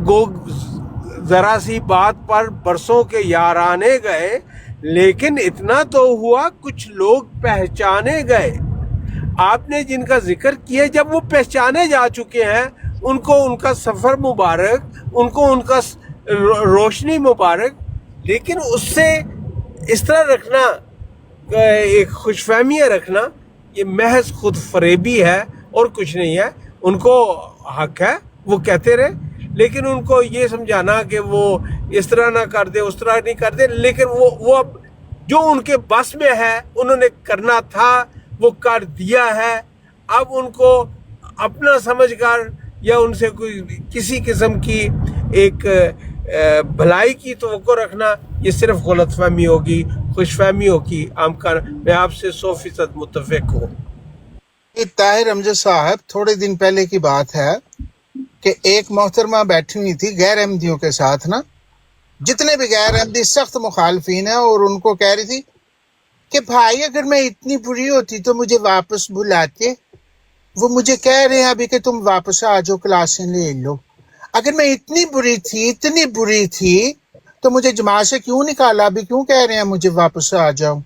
ذرا سی بات پر برسوں کے یارانے گئے, لیکن اتنا تو ہوا کچھ لوگ پہچانے گئے. آپ نے جن کا ذکر کیا جب وہ پہچانے جا چکے ہیں ان کو ان کا سفر مبارک, ان کو ان کا روشنی مبارک. لیکن اس سے اس طرح رکھنا, ایک خوش فہمیاں رکھنا, یہ محض خود فریبی ہے اور کچھ نہیں ہے. ان کو حق ہے وہ کہتے رہے, لیکن ان کو یہ سمجھانا کہ وہ اس طرح نہ کر دے اس طرح نہیں کر دے, لیکن وہ اب جو ان کے بس میں ہے انہوں نے کرنا تھا وہ کر دیا ہے. اب ان کو اپنا سمجھ کر یا ان سے کوئی کسی قسم کی ایک بھلائی کی توقع رکھنا یہ صرف غلط فہمی ہوگی, خوش فہمی ہوگی. میں آپ سے 100% متفق ہوں. طاہر امجد صاحب, تھوڑے دن پہلے کی بات ہے کہ ایک محترمہ بیٹھی ہوئی تھی غیر احمدیوں کے ساتھ نا, جتنے بھی غیر احمدی سخت مخالفین ہیں, اور ان کو کہہ رہی تھی کہ بھائی اگر میں اتنی بری ہوتی تو مجھے واپس بلاتے. وہ مجھے کہہ رہے ہیں ابھی کہ تم واپس آ جاؤ کلاسیں لے لو. اگر میں اتنی بری تھی تو مجھے جماعت سے کیوں نکالا, ابھی کیوں کہہ رہے ہیں مجھے واپس آ جاؤ.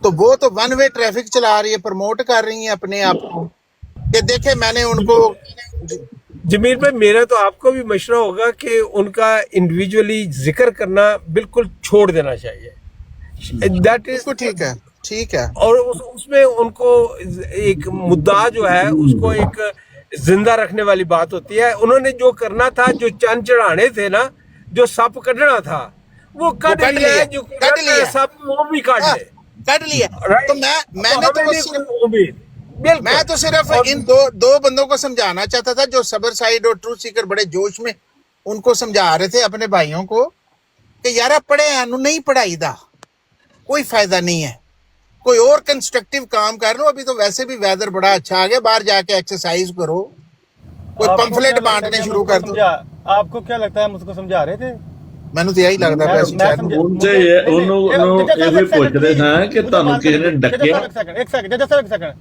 تو وہ تو ون وے ٹریفک چلا رہی ہے, پروموٹ کر رہی ہیں اپنے آپ کو کہ دیکھیں میں نے ان کو. جمیل بھائی, میرا تو آپ کو بھی مشورہ ہوگا کہ ان کا انڈیویجولی ذکر کرنا بالکل چھوڑ دینا چاہیے. دیٹ از ٹھیک ہے. اور اس میں ان کو ایک مدعا جو ہے اس کو ایک زندہ رکھنے والی بات ہوتی ہے. انہوں نے جو کرنا تھا, جو چند چڑھانے تھے نا, جو سپ کڈنا تھا وہ کٹ لیا ہے, جو سپ وہ بھی کٹ لیا. تو میں تو صرف ان دو بندوں کو سمجھانا چاہتا تھا جو صبر سائیڈ اور ٹروتھ سیکر بڑے جوش میں ان کو سمجھا رہے تھے اپنے بھائیوں کو کہ یار پڑھے انہوں نہیں پڑھائی دا کوئی فائدہ نہیں ہے, کوئی اور کنسٹرکٹیو کام کر لو. ابھی تو ویسے بھی ویدر بڑا اچھا آ گیا, باہر جا کے ایکسرسائز کرو, کوئی پمفلٹ بانٹنے شروع کر دو. آپ کو کیا لگتا ہے مجھ کو سمجھا رہے تھے؟ ਮੈਨੂੰ ਤੇ ਇਹੀ ਲੱਗਦਾ ਪਿਆ ਸੀ ਸ਼ਾਇਦ ਉਹਨੂੰ ਇਹ ਵੀ ਪੁੱਛ ਰਹੇ ਹਾਂ ਕਿ ਤੁਹਾਨੂੰ ਕਿਸੇ ਨੇ ਡੱਕਿਆ ਇੱਕ ਸੈਕਿੰਡ ਇੱਕ ਸੈਕਿੰਡ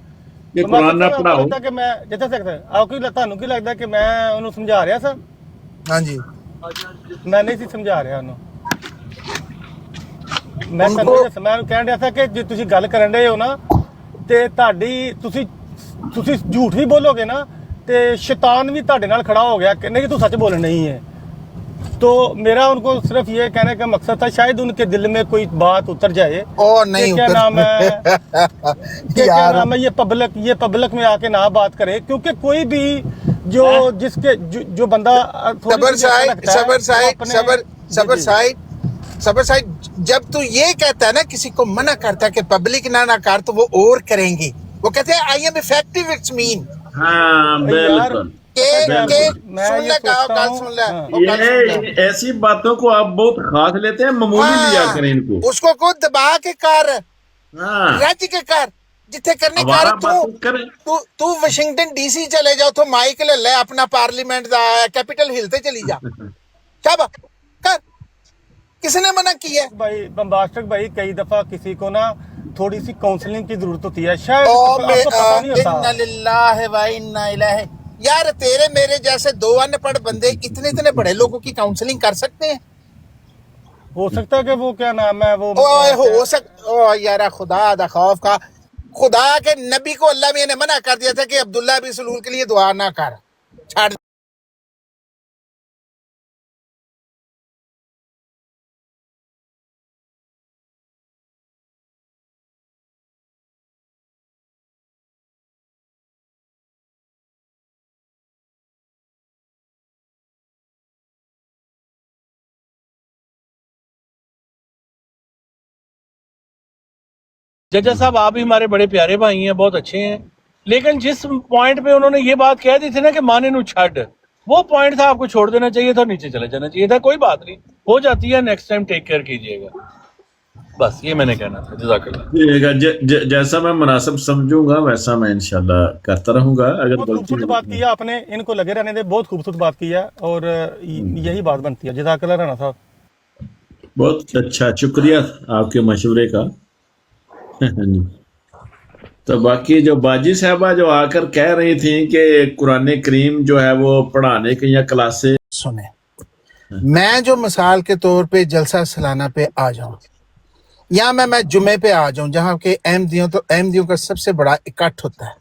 ਕਿ ਕੁਰਾਨ ਨਾ ਪੜਾਓ ਕਿ ਮੈਂ ਜਿੱਥੇ ਸਕਦਾ ਆਪ ਕੀ ਤੁਹਾਨੂੰ ਕੀ ਲੱਗਦਾ ਕਿ ਮੈਂ ਉਹਨੂੰ ਸਮਝਾ ਰਿਹਾ ਸਾਂ? ਹਾਂਜੀ ਮੈਂ ਨਹੀਂ ਸੀ ਸਮਝਾ ਰਿਹਾ ਉਹਨੂੰ. ਮੈਂ ਉਹਨੂੰ ਕਹਿਣ ਰਿਹਾ ਸੀ ਕਿ ਜੇ ਤੁਸੀਂ ਗੱਲ ਕਰਨ ਰਹੇ ਹੋ ਨਾ ਤੇ ਤੁਹਾਡੀ ਤੁਸੀਂ ਝੂਠ ਵੀ ਬੋਲੋਗੇ ਨਾ ਤੇ ਸ਼ੈਤਾਨ ਵੀ ਤੁਹਾਡੇ ਨਾਲ ਖੜਾ ਹੋ ਗਿਆ ਕਿ ਨਹੀਂ ਤੂੰ ਸੱਚ ਬੋਲਣਾ नहीं है. तो मेरा उनको सिर्फ ये कहने का मकसद था शायद उनके दिल में कोई बात उतर जाए. नहीं क्या नाम है क्या नाम है ये पब्लिक में आके ना बात करे, क्योंकि कोई भी जो जिसके जो बंदा सबर साइड जब तू ये कहता है ना किसी को मना करता है कि पब्लिक ना कर तो वो और करेंगे. वो कहते हैं I am effective it's mean. हाँ बिल्कुल. ऐसी बातों को आप बहुत खास लेते हैं, मामूली लिया करें इनको. उसको खुद दबा के कर, रज के कर, जिथे करने कर. तू वाशिंगटन डीसी चले जाओ तो माइक ले ले अपना पार्लियामेंट दा कैपिटल हिल ते चली जा. क्या कर, किसने मना किया? भाई बम्बास्टक भाई कई दफा किसी को ना थोड़ी सी काउंसलिंग की जरूरत होती है शायद आपको पता नहीं होता. इन्ना लिल्लाहि व इन्ना इलैहि. यार तेरे मेरे जैसे दो अनपढ़ बंदे इतने बड़े लोगों की काउंसलिंग कर सकते हैं? हो सकता है कि वो क्या नाम है वो यार खुदा दा खौफ का, खुदा के नबी को अल्लाह ने मना कर दिया था कि अब्दुल्ला बिन सलूल के लिए दुआ ना कर, छाड़. जजा साहब आप भी हमारे बड़े प्यारे भाई हैं, बहुत अच्छे हैं, लेकिन जिस पॉइंट पे उन्होंने ये बात कह दी थी ना कि माने नु छड़, वो पॉइंट था आपको छोड़ देना चाहिए था, नीचे चले जाना चाहिए था. कोई बात नहीं, हो जाती है, नेक्स्ट टाइम टेक केयर कीजिएगा. बस ये मैंने कहना था. जज़ाकल्लाह. जैसा मैं मुनासिब समझूंगा वैसा मैं इंशाल्लाह करता रहूंगा. अगर खूबसूरत बात की है आपने, इनको लगे रहने दे, बहुत खूबसूरत बात की है और यही बात बनती है. जज़ाकल्लाह राणा साहब. बहुत अच्छा, शुक्रिया आपके मशवरे का. तो बाकी जो बाजी साहबा जो आकर कह रही थी कि कुरान करीम जो है वो पढ़ाने की या क्लासे, सुने, मैं जो मिसाल के तौर पे जलसा सालाना पे आ जाऊं, यहाँ मैं जुमे पे आ जाऊं जहाँ के अहमदियों का सबसे बड़ा इकट्ठ होता है,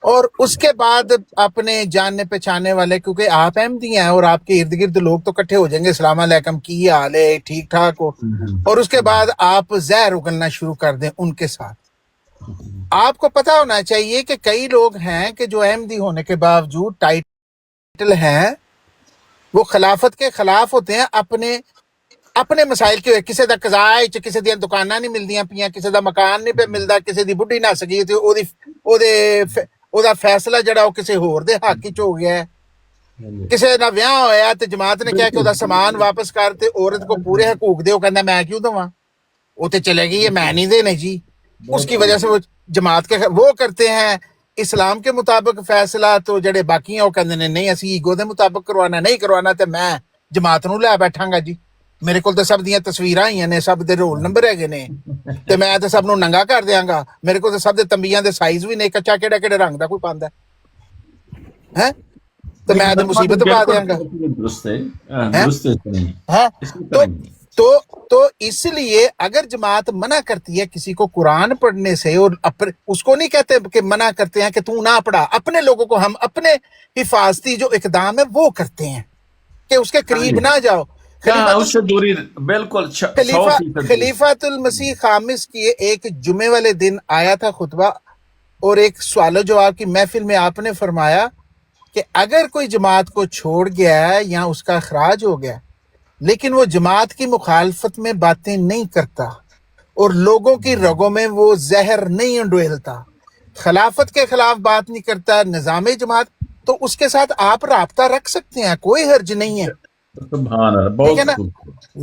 और उसके बाद अपने जानने पहचानने वाले, क्योंकि आप अहमदी हैं और आपके इर्द गिर्द लोग तो इकट्ठे हो जाएंगे, अस्सलाम वालेकुम, की हाल है, ठीक ठाक हो, और उसके बाद आप जहर उगलना शुरू कर दें उनके साथ। आपको पता होना चाहिए कि कई लोग हैं कि जो अहमदी होने के बावजूद टाइटल हैं, वो खिलाफत के खिलाफ होते हैं अपने मसाइल की। किसी ਦਾ ਕਜ਼ਾਇ ਚ ਕਿਸੇ ਦੀਆਂ ਦੁਕਾਨਾਂ ਨਹੀਂ ਮਿਲਦੀਆਂ ਪਈਆਂ, ਕਿਸੇ ਦਾ ਮਕਾਨ ਨਹੀਂ ਪਿਆ ਮਿਲਦਾ, ਕਿਸੇ ਦੀ ਬੁੱਢੀ ਨੱਸ ਗਈ ਤੇ ਉਹਦਾ ਫੈਸਲਾ ਜਿਹੜਾ ਉਹ ਕਿਸੇ ਹੋਰ ਦੇ ਹੱਕ ਵਿੱਚ ਹੋ ਗਿਆ ਹੈ। ਕਿਸੇ ਦਾ ਵਿਆਹ ਹੋਇਆ ਤੇ ਜਮਾਤ ਨੇ ਕਿਹਾ ਕਿ ਉਹਦਾ ਸਾਮਾਨ ਵਾਪਸ ਕਰ, ਤੇ औरत को पूरे हकूक दे, वो कहता मैं क्यों दूंगा, वो तो चले गई है, मैं नहीं देने जी। उसकी वजह से वो जमात के वो करते हैं इस्लाम के मुताबिक फैसला, तो जड़े बाकी हैं वो कहते ने नहीं असी ईगो के मुताबिक करवाना, नहीं करवाना तो मैं जमात नूं लै बैठांगा जी। मेरे को तो सब दियां तस्वीरां आईयां ने, सब दे रोल नंबर हैगे ने, ते मैं तो सब नूं नंगा कर दियांगा। मेरे को तो सब दे तंबियां दे साइज भी नहीं, कच्चा केड़े रंग दा कोई पांदा है, तो मैं तो मुसीबत पा दियांगा। तो इसलिए अगर जमात मना करती है किसी को कुरान पढ़ने से, और उसको नहीं कहते कि मना करते हैं कि तू ना पढ़ा, अपने लोगों को हम अपने हिफाजती जो इकदाम है वो करते हैं कि उसके करीब ना जाओ। उससे दूरी बिल्कुल खलीफातुल मसीह खामिस की एक जुमे वाले दिन आया था खुतबा, और एक सवाल जवाब की महफिल में आपने फरमाया कि अगर कोई जमात को छोड़ गया है या उसका अखराज हो गया, लेकिन वो जमात की मुखालफत में बातें नहीं करता और लोगों की रगों में वो जहर नहीं उंडेलता, खिलाफत के खिलाफ बात नहीं करता, निज़ाम जमात, तो उसके साथ आप राब्ता रख सकते हैं, कोई हर्ज नहीं है, ठीक है ना।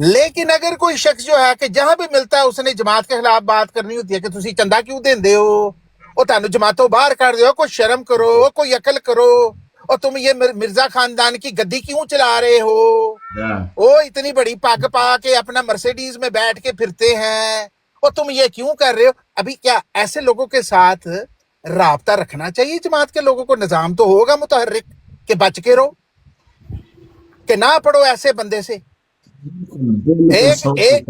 लेकिन अगर कोई शख्स जो है कि जहां भी मिलता है उसने जमात के खिलाफ बात करनी होती है कि तुसी चंदा क्यों देंदे हो, और तुहानू जमातों बाहर कर दो, कोई शर्म करो, कोई अकल करो, और तुम ये मिर्जा खानदान की गद्दी क्यों चला रहे हो, वो इतनी बड़ी पग पा के अपना मर्सिडीज में बैठ के फिरते हैं, और तुम ये क्यों कर रहे हो। अभी क्या ऐसे लोगों के साथ राब्ता रखना चाहिए जमात के लोगों को, निजाम तो होगा मुतहर्रिक के बच के रहो, कि ना पढ़ो ऐसे बंदे से।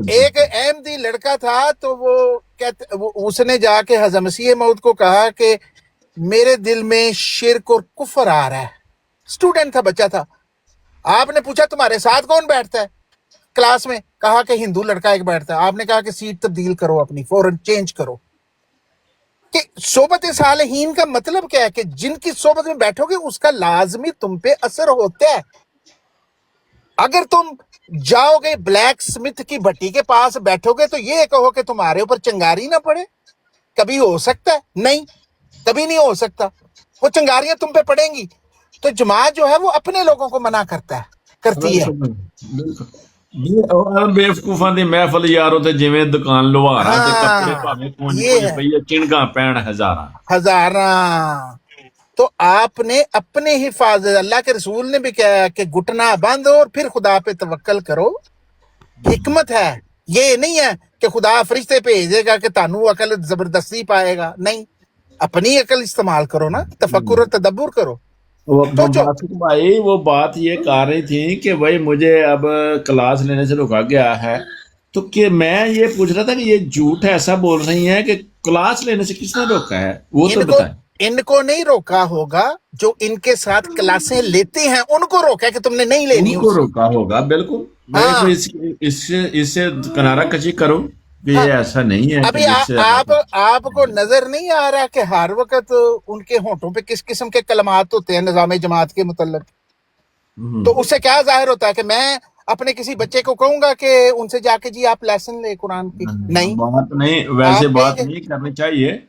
एक अहमदी लड़का था, तो वो उसने जाके हज़रत मसीह मौद को कहा कि मेरे दिल में शिर्क और कुफर आ रहा है। स्टूडेंट था, बच्चा था। आपने पूछा तुम्हारे साथ कौन बैठता है क्लास में, कहा कि हिंदू लड़का एक बैठता है। आपने कहा कि सीट तब्दील करो, अपनी फौरन चेंज करो। कि सोबत सालहीन का मतलब क्या है कि जिनकी सोबत में बैठोगे उसका लाजमी तुम पे असर होता है। अगर तुम जाओगे ब्लैक स्मिथ की भट्टी के पास बैठोगे तो ये कहो कि तुम्हारे ऊपर चिंगारी ना पड़े, कभी हो सकता है? नहीं, कभी नहीं हो सकता, वो चिंगारियां तुम पे पड़ेंगी। तो जमात जो है वो अपने लोगों को मना करती है। बेवकूफां दी महफिल यारो ते जिवें दुकान लुहारा ते कपड़े भावें पूंज पई चिणगा पैण हजारां। तो आपने अपने हिफाजत, अल्लाह के रसूल ने भी कहा कि घुटना बांधो और फिर खुदा पे तवक्कल करो। हिकमत है, ये नहीं है कि खुदा फरिश्ते भेजेगा कि तानू अकल जबरदस्ती पाएगा, नहीं, अपनी अकल इस्तेमाल करो ना, तफक्कुर और तदब्बुर करो। भाई वो बात ये कह रही थी कि भाई मुझे अब क्लास लेने से रोका गया है, तो कि मैं ये पूछ रहा था कि ये झूठ ऐसा बोल रही है कि क्लास लेने से किसने रोका है, वो तो बताएं। इनको नहीं रोका होगा, जो इनके साथ क्लासें लेते हैं उनको रोका है कि तुमने नहीं लेनी, उनको रोका होगा। बिल्कुल। हाँ। इससे किनारा कशी करो कि ये ऐसा नहीं है। अभी आपको नजर नहीं आ रहा कि हर वक्त उनके होंठों पे किस किस्म के कलमात होते हैं निजाम जमात के मुतल्लिक। तो उससे क्या जाहिर होता है कि मैं अपने किसी बच्चे को कहूंगा कि उनसे जाके जी आप लेसन ले कुरान की? नहीं, बात नहीं, वैसे बात नहीं करनी चाहिए।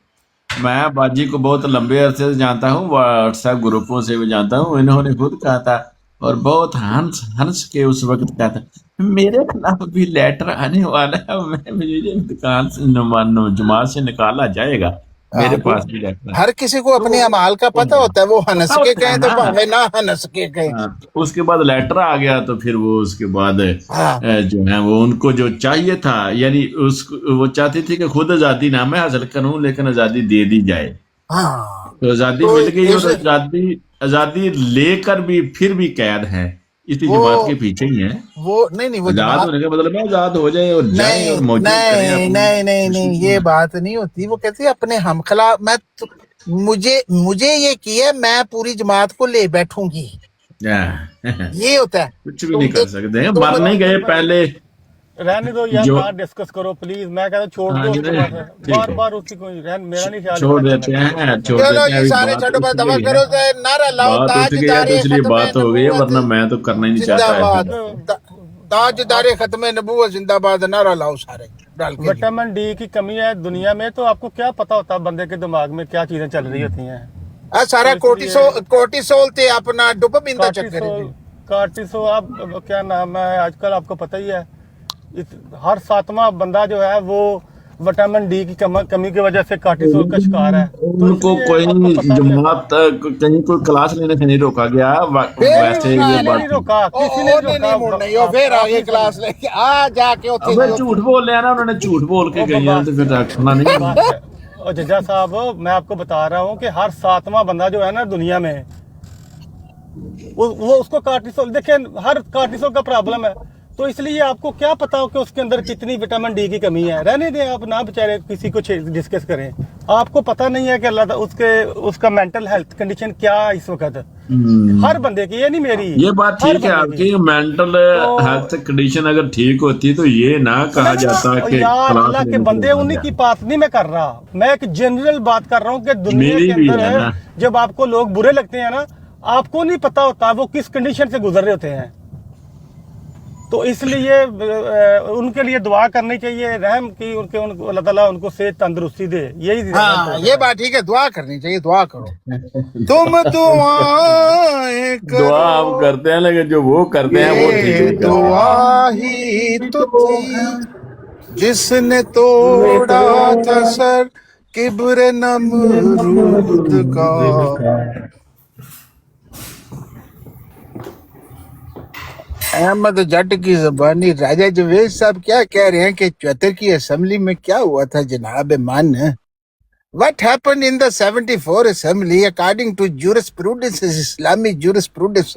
मैं बाजी को बहुत लंबे अरसे से जानता हूँ, व्हाट्सएप ग्रुपों से भी जानता हूँ। इन्होंने खुद कहा था और बहुत हंस के उस वक्त कहा था मेरे खिलाफ भी लेटर आने वाला है, मुझे दुकान से जमात से निकाला जाएगा, मेरे पास भी लेटर। हर किसी को अपने अमाल का पता होता है, वो हंस के कहें तो भावे ना हंस के कहें। उसके बाद लेटर आ गया तो फिर वो उसके बाद जो है वो उनको जो चाहिए था, यानी वो चाहती थी कि खुद आज़ादी ना मैं हासिल करूं लेकिन आज़ादी दे दी जाए। तो आज़ादी मिल गई और आज़ादी लेकर भी फिर भी कैद है। इसी वो जमात के पीछे ही हैं। वो नहीं वो आजाद जमात होने का मतलब है आजाद हो जाए और जाए और नहीं मौजूद करें नहीं अपनी नहीं नहीं नहीं खुशी ये में। बात नहीं होती। वो कहते हैं अपने हमखला मुझे मुझे ये किया, मैं पूरी जमात को ले बैठूंगी, हाँ। ये होता है। कुछ भी तुम नहीं कर देख सकते हैं, तुम मरने गए पहले रहने दो यार, जो बात डिस्कस करो प्लीज। मैं कहता हूँ छोड़ हाँ दो जी उसको नहीं, बस, ठीक बार है, बार उसी को मेरा नहीं ख्याल छोड़ इतना देते करना चाहिए। हैं, छोड़ चलो देते हैं। जी अभी सारे बात छोड़ो, बस उठ दफा गई करो, है, नारा लाओ बात उठ गई है ताजदारे तो इसलिए खत्म बात हो गई है, नबूवत वरना मैं तो करना ही नहीं चाहता जिंदाबाद, ऐसा। ताजदारे खत्म नबूवत जिंदाबाद, नारा लाओ सारे डाल के जी। विटामिन डी की कमी है दुनिया में, तो आपको क्या पता होता बंदे के दिमाग में क्या चीजें चल रही होती हैं। सारा तो इसलिए कोर्टिसोल ते अपना डोपामिन का चक्कर है कार्टिसोल जी। कार्टिसोल आप क्या नाम है आजकल आपको पता ही है, हर 7वां बंदा जो है वो विटामिन डी की कमी की वजह से कार्टिसोल का शिकार है। तो उनको इसलिए कोई आपको पता नहीं होता। जमात कहीं कोई क्लास लेने से नहीं रोका गया, वैसे किसी ये ने बात नहीं रोका, किसी ने ਉਹਨੇ ਨਹੀਂ ਮੁੜਨਾ ਹੀ, ਉਹ ਫੇਰ ਆਗੇ क्लास लेके आ जाके ਉੱਥੇ अबे झूठ बोल रहे हैं ना, उन्होंने झूठ बोल के गई हैं तो फिर रखना नहीं है। और जज्जा साहब मैं आपको बता रहा हूँ कि हर 7वां बंदा जो है ना दुनिया में वो उसको कार्टिसोल, देखिए हर कार्टिसोल का प्रॉब्लम है। तो इसलिए आपको क्या पता हो कि उसके अंदर कितनी विटामिन डी की कमी है। रहने दें, आप ना बेचारे किसी को डिस्कस करें। आपको पता नहीं है कि अल्लाह उसका मेंटल हेल्थ कंडीशन क्या है इस वक्त, हर बंदे की, ये नहीं मेरी, ये बात हर ठीक है बंदे की। आपकी, मेंटल तो हेल्थ कंडीशन अगर ठीक होती तो ये ना कहा जाता कि यार क्लास अल्लाह के लेने से बंदे, रोका उन्हीं गया। की बात नहीं मैं कर रहा, मैं एक जनरल बात कर रहा हूँ कि दुनिया मेरी के भी अंदर है है, ना। जब आपको लोग बुरे लगते हैं ना, आपको नहीं पता होता वो किस कंडीशन से गुजर रहे होते हैं। तो इसलिए उनके लिए दुआ करनी चाहिए, रहम की उनको अल्लाह ताला उनको सेहत तंदुरुस्ती दे, यही हाँ ये बात ठीक है, दुआ करनी चाहिए, दुआ करो तुम दुआएं दुआ हम करो, करते हैं लेकिन जो वो करते हैं वो ठीक ये नहीं करते। दुआ ही तो थी जिसने तोड़ा था सर किब्र नमरूद का। अहमद जट की जुबानी। राजा जवेद साहब क्या कह रहे हैं कि 74 की असेंबली में क्या हुआ था जनाब मान? What happened in the 74 assembly according to jurisprudence, Islamic jurisprudence,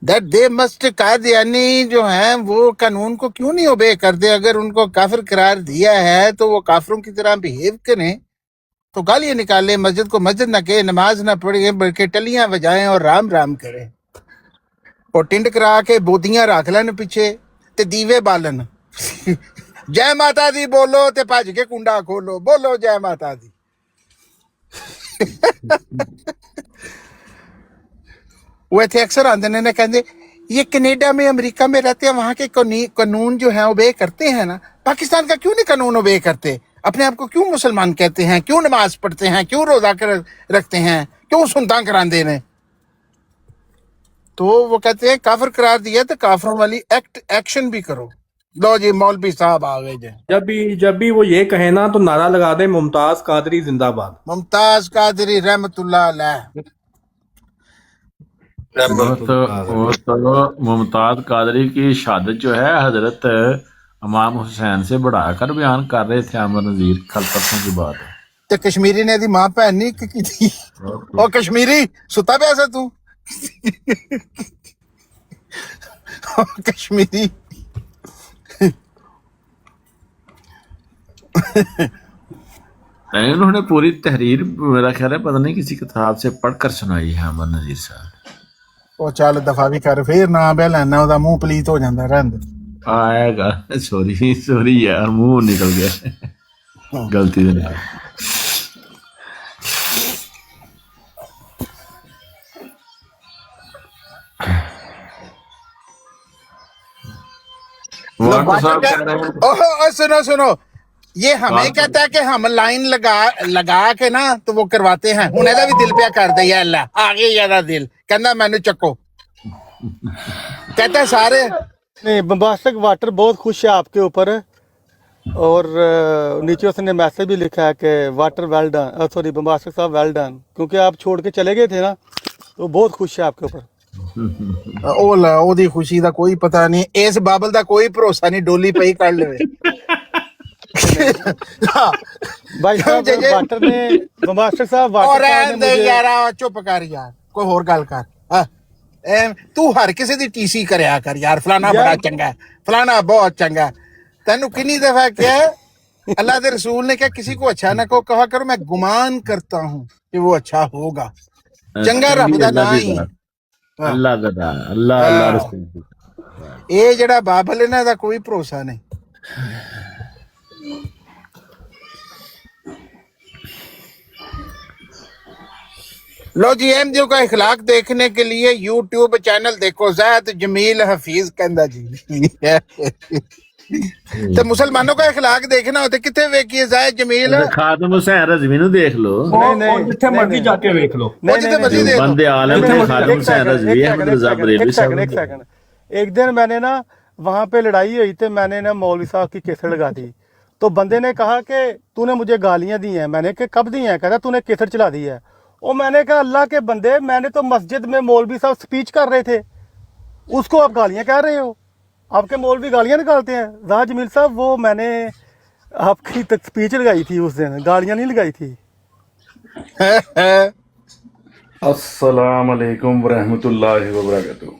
that they must Qadiani जो हैं वो कानून को क्यों नहीं ओबे करते? अगर उनको काफिर करार दिया है तो वो काफिरों की तरह बिहेव करें, तो गालियां निकालें, मस्जिद को मस्जिद ना कहे, नमाज ना पढ़े, बल्कि टलियां बजाएं और राम राम करें, और टिंड करा के बोतियां रख लेन पीछे ते दीवे बालन। जय माता दी बोलो ते भज के कुंडा खोलो, बोलो जय माता दी। वो इतने अक्सर आते ने कहते ये कनेडा में अमेरिका में रहते हैं, वहां के कानून जो है ओबे करते हैं ना, पाकिस्तान का क्यों नहीं कानून ओबे करते? अपने आप को क्यों मुसलमान कहते हैं, क्यों नमाज पढ़ते हैं, क्यों रोजा कर रखते हैं, क्यों सुनता करांदे ने? तो वो कहते हैं काफिर करार दिया तो काफिरों वाली एक्शन भी करो। लो जी मौलवी साहब आ गए जी। जब भी वो ये कहे ना तो नारा लगा दे मुमताज कादरी जिंदाबाद। मुमताज कादरी रहमतुल्लाह अलैह। वो तो मुमताज कादरी की शहादत जो है हजरत इमाम हुसैन से बढ़ाकर बयान कर रहे थे अमर नजीर, कल परसों की बात है। ते कश्मीरी ने दी मां भैन नहीं की थी। ओ कश्मीरी सुता पिया सा तू? ओ कश्मीरी नहीं, उन्होंने पूरी तहरीर मेरा ख्याल है पता नहीं किसी किताब से पढ़कर सुनाई है अमर नजीर साहब। ओ चल दफा भी कर, फिर ना बह लेना, ओदा मुंह पलीत हो जांदा रहंदे। आएगा, सॉरी यार, मुंह निकल गया गलती से निकल। सुनो सुनो, ये हमें कहता है कि हम लाइन लगा के ना तो वो करवाते हैं। हुण एदा भी दिल पिया कर दे, या अल्लाह आ गया यादा दिल, कहना मैनू चक्को, कहता है सारे। नहीं, बम्बास्टिक वाटर बहुत खुश है आपके ऊपर, और नीचे उसने मैसेज भी लिखा है कि water well done, sorry bombastic साहब वेल डन, क्योंकि आप छोड़ के चले गए थे ना, तो बहुत खुश है आपके ऊपर। ओदी खुशी दा कोई पता नहीं, इस बाबल दा कोई भरोसा नहीं, डोली पई कर लेवे। भाई साहब वाटर ने बम्बास्टिक साहब और वाटर ने रहन दे यार, चुप कर यार, कोई होर गल कर। ਤੂੰ ਹਰ ਕਿਸੇ ਦੀ ਟੀਸੀ ਕਰਿਆ ਕਰ ਯਾਰ, ਫਲਾਣਾ ਬੜਾ ਚੰਗਾ, ਫਲਾਣਾ ਬਹੁਤ ਚੰਗਾ। ਤੈਨੂੰ ਕਿੰਨੀ ਦਫਾ ਕਿਹਾ, अल्लाह के रसूल ने क्या किसी को अच्छा ना कहा करो, मैं गुमान करता हूँ कि वो अच्छा होगा। चंगा रब दा ना ही अल्लाह दा अल्लाह अल्लाह रसूल ये जेड़ा बाबल है ना, दा कोई भरोसा नहीं। लो जी, एमडीओ का इखलाक देखने के लिए यूट्यूब चैनल देखो, ज़ैद जमील हफीज कहंदा जी। ਤੇ ਮੁਸਲਮਾਨों का इखलाक देखना होते कितने वेखिए ज़ैद जमील खातम हुसैन रज़वी ਨੂੰ ਦੇਖ ਲੋ, ਜਿੱਥੇ ਮਰਜ਼ੀ ਜਾ ਕੇ ਵੇਖ ਲੋ, जितने मर्जी देख लो। बंदे आलम में खातम हुसैन रज़वी अहमद रज़ा बरेलवी साहब। एक दिन मैंने ना वहाँ पे लड़ाई हुई थी, मैंने ना मौलवी साहब की केसर लगा दी, तो बंदे ने कहा कि तूने मुझे गालियाँ दी हैं। मैंने कहा कब दी हैं? कहता तूने केसर चला दी है। और मैंने कहा अल्लाह के बंदे, मैंने तो मस्जिद में मौलवी साहब स्पीच कर रहे थे, उसको आप गालियाँ कह रहे हो? आपके मौलवी गालियाँ निकालते हैं? ज़ैद जमील साहब, वो मैंने आपकी स्पीच लगाई थी उस दिन, गालियाँ नहीं लगाई थी। अस्सलाम वालेकुम रहमतुल्लाहि व बरकातहू।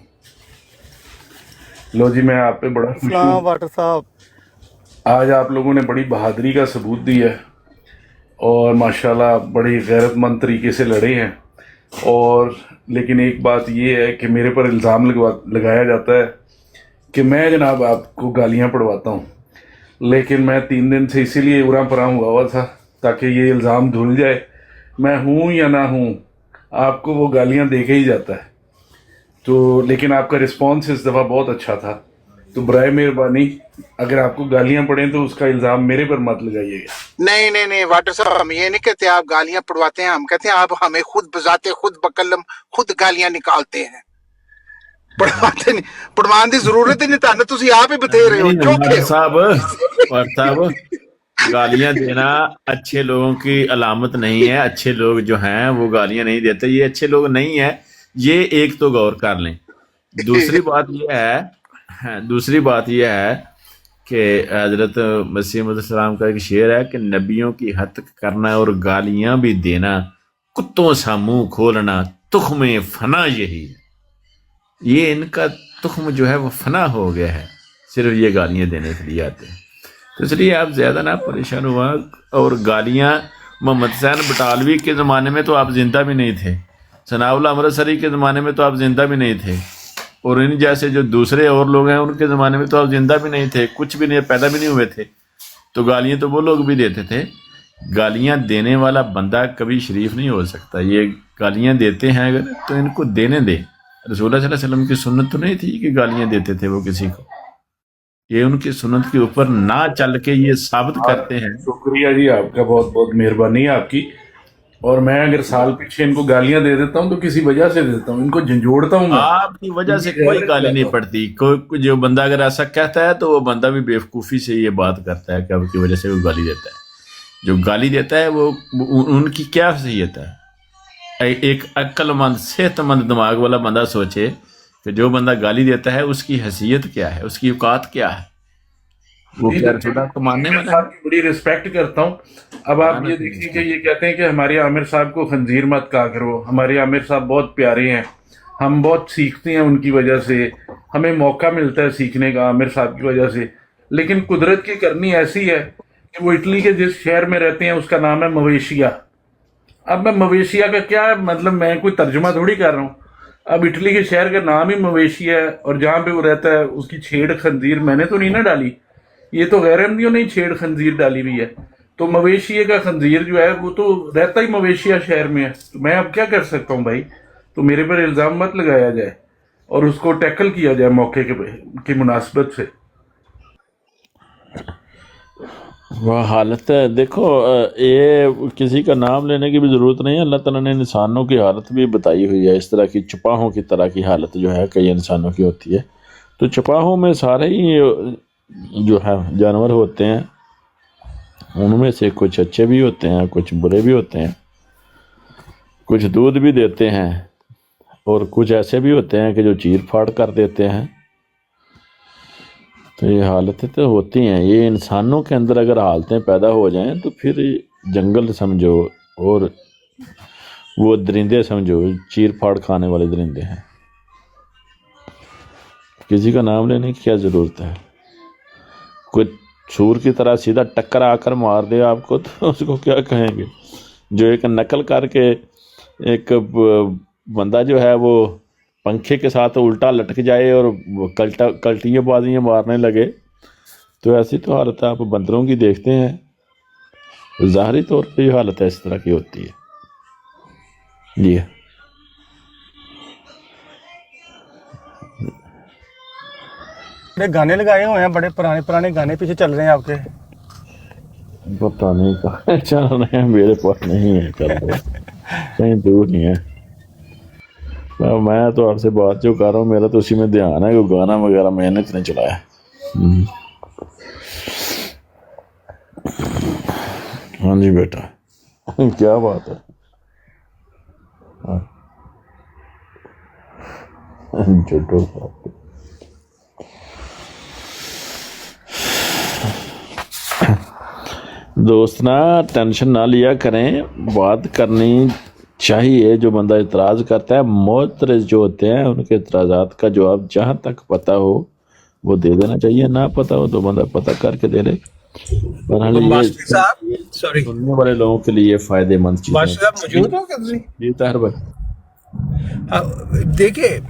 लो जी, मैं आप पे बड़ा खुश सलाम हूँ। वाटर साहब, आज आप लोगों ने बड़ी बहादुरी का सबूत दिया है और माशाल्लाह बड़ी गैरतमंद तरीके से लड़े हैं। और लेकिन एक बात ये है कि मेरे पर इल्ज़ाम लगाया जाता है कि मैं जनाब आपको गालियाँ पढ़वाता हूँ, लेकिन मैं 3 दिन से इसीलिए उरा परा हुआ था ताकि ये इल्ज़ाम धुल जाए। मैं हूँ या ना हूँ, आपको वो गालियाँ दे के ही जाता है। तो लेकिन आपका रिस्पॉन्स इस दफ़ा बहुत अच्छा था, तो बराए मेहरबानी अगर आपको गालियाँ पड़ें तो उसका इल्ज़ाम मेरे पर मत लगाइएगा। नहीं नहीं नहीं वाटर साहब, हम ये नहीं कहते आप गालियां पढ़वाते हैं, हम कहते हैं आप हमें खुद बजाते, खुद बकलम, खुद गालियां निकालते हैं। पढ़वाते नहीं, पढ़वाने की जरूरत ही नहीं, ताने तुसी आप ही बतेरे हो, चौके हो। साहब गालियां देना अच्छे लोगों की अलामत नहीं है। अच्छे लोग जो हैं वो गालियां नहीं देते, ये अच्छे लोग नहीं है, ये एक तो गौर कर लें। दूसरी बात यह है कि हजरत मसीह मौऊद सलाम का एक शेर है कि नबियों की हत्क करना और गालियां भी देना, कुत्तों सा मुंह खोलना, तुख्म फना यही है। ये इनका तुख्म जो है वो फना हो गया है, सिर्फ ये गालियां देने के लिए आते हैं। तो इसलिए आप ज़्यादा ना परेशान हुआ। और गालियां मोहम्मद हुसैन बटालवी के ज़माने में तो आप ज़िंदा भी नहीं थे, सनाउल्लाह अमृतसरी के ज़माने में तो आप ज़िंदा भी नहीं थे, और इन जैसे जो दूसरे और लोग हैं उनके ज़माने में तो आप ज़िंदा भी नहीं थे, कुछ भी नहीं, पैदा भी नहीं हुए थे। तो गालियाँ तो वो लोग भी देते थे। गालियाँ देने वाला बंदा कभी शरीफ नहीं हो सकता। ये गालियाँ देते हैं अगर, तो इनको देने दे। रसूलुल्लाह सल्लल्लाहु अलैहि वसल्लम की सुन्नत तो नहीं थी कि गालियाँ देते थे वो किसी को, ये उनकी सुन्नत के ऊपर ना चल के ये साबित करते हैं। शुक्रिया जी, आपका बहुत बहुत मेहरबानी है आपकी। और मैं अगर साल पीछे इनको गालियां दे देता हूँ तो किसी वजह से देता हूँ, इनको झंझोड़ता हूँ। आपकी वजह से कोई गाली नहीं पड़ती। कोई जो बंदा अगर ऐसा कहता है तो वो बंदा भी बेवकूफ़ी से ये बात करता है कि आपकी वजह से वो गाली देता है। जो गाली देता है वो उनकी क्या हैसियत है? एक अक्लमंद सेहतमंद दिमाग वाला बंदा सोचे कि जो बंदा गाली देता है उसकी हैसियत क्या है, उसकी औकात क्या है, वो क्या रसूलुल्लाह को मानने वाला है? बड़ी रिस्पेक्ट करता हूँ। अब आप ये देखिए कि ये कहते हैं कि हमारे आमिर साहब को खंजीर मत कहा करो। हमारे आमिर साहब बहुत प्यारे हैं, हम बहुत सीखते हैं उनकी वजह से, हमें मौका मिलता है सीखने का आमिर साहब की वजह से। लेकिन कुदरत की करनी ऐसी है कि वो इटली के जिस शहर में रहते हैं उसका नाम है मवेशिया। अब मैं मवेशिया का क्या मतलब, मैं कोई तर्जुमा थोड़ी कर रहा हूँ। अब इटली के शहर का नाम ही मवेशिया है और जहाँ पे वो रहता है उसकी छेड़ खंजीर मैंने तो नहीं ना डाली, ये तो गैर अहमदियों ने छेड़ खंजीर डाली हुई है। तो मवेशिया का खंजीर जो है वो तो रहता ही मवेशिया शहर में है, तो मैं अब क्या कर सकता हूँ भाई? तो मेरे पर इल्ज़ाम मत लगाया जाए और उसको टैकल किया जाए मौके की मुनासबत से। वह हालत है, देखो ये किसी का नाम लेने की भी ज़रूरत नहीं है। अल्लाह ताला ने इंसानों की हालत भी बताई हुई है, इस तरह की चुपाहों की तरह की हालत जो है कई इंसानों की होती है। तो चुपाहों में सारे ही जो है जानवर होते हैं, उनमें से कुछ अच्छे भी होते हैं, कुछ बुरे भी होते हैं, कुछ दूध भी देते हैं और कुछ ऐसे भी होते हैं कि जो चीर फाड़ कर देते हैं। तो ये हालतें तो होती हैं। ये इंसानों के अंदर अगर हालतें पैदा हो जाएं तो फिर जंगल समझो और वो दरिंदे समझो, चीर फाड़ खाने वाले दरिंदे हैं। کسی کا نام لینے کی کیا ضرورت ہے؟ کوئی سور کی طرح سیدھا ٹکر آ کر مار دے آپ کو تو اس کو کیا کہیں گے؟ جو ایک نقل کر کے ایک بندہ جو ہے وہ پنکھے کے ساتھ الٹا لٹک جائے اور کلٹیاں بازیاں مارنے لگے، تو ایسی تو حالت آپ بندروں کی دیکھتے ہیں، ظاہری طور پہ یہ حالت اس طرح کی ہوتی ہے۔ جی بڑے گانے لگائے ہوئے ہیں، بڑے پرانے پرانے گانے پیچھے چل رہے ہیں آپ کے۔ پتہ نہیں کہاں چل رہے ہیں، میرے پاس نہیں ہے، چل رہے کہیں دور نہیں ہے۔ میں تو آپ سے بات جو کر رہا ہوں میرا تو اسی میں دھیان ہے، کوئی گانا وغیرہ میں نے نہیں چلایا۔ ہاں جی بیٹا، کیا بات ہے؟ چھوٹو دوست نا ٹینشن نہ لیا کریں، بات کرنی چاہیے۔ جو بندہ اعتراض کرتا ہے، معترض جو ہوتے ہیں ان کے اعتراضات کا جواب جہاں تک پتہ ہو وہ دے دینا چاہیے، نہ پتہ ہو تو بندہ پتہ کر کے دے لے۔ سننے والے لوگوں کے لیے فائدے مند چیز ہے۔ جی طاہر بھائی، دیکھیں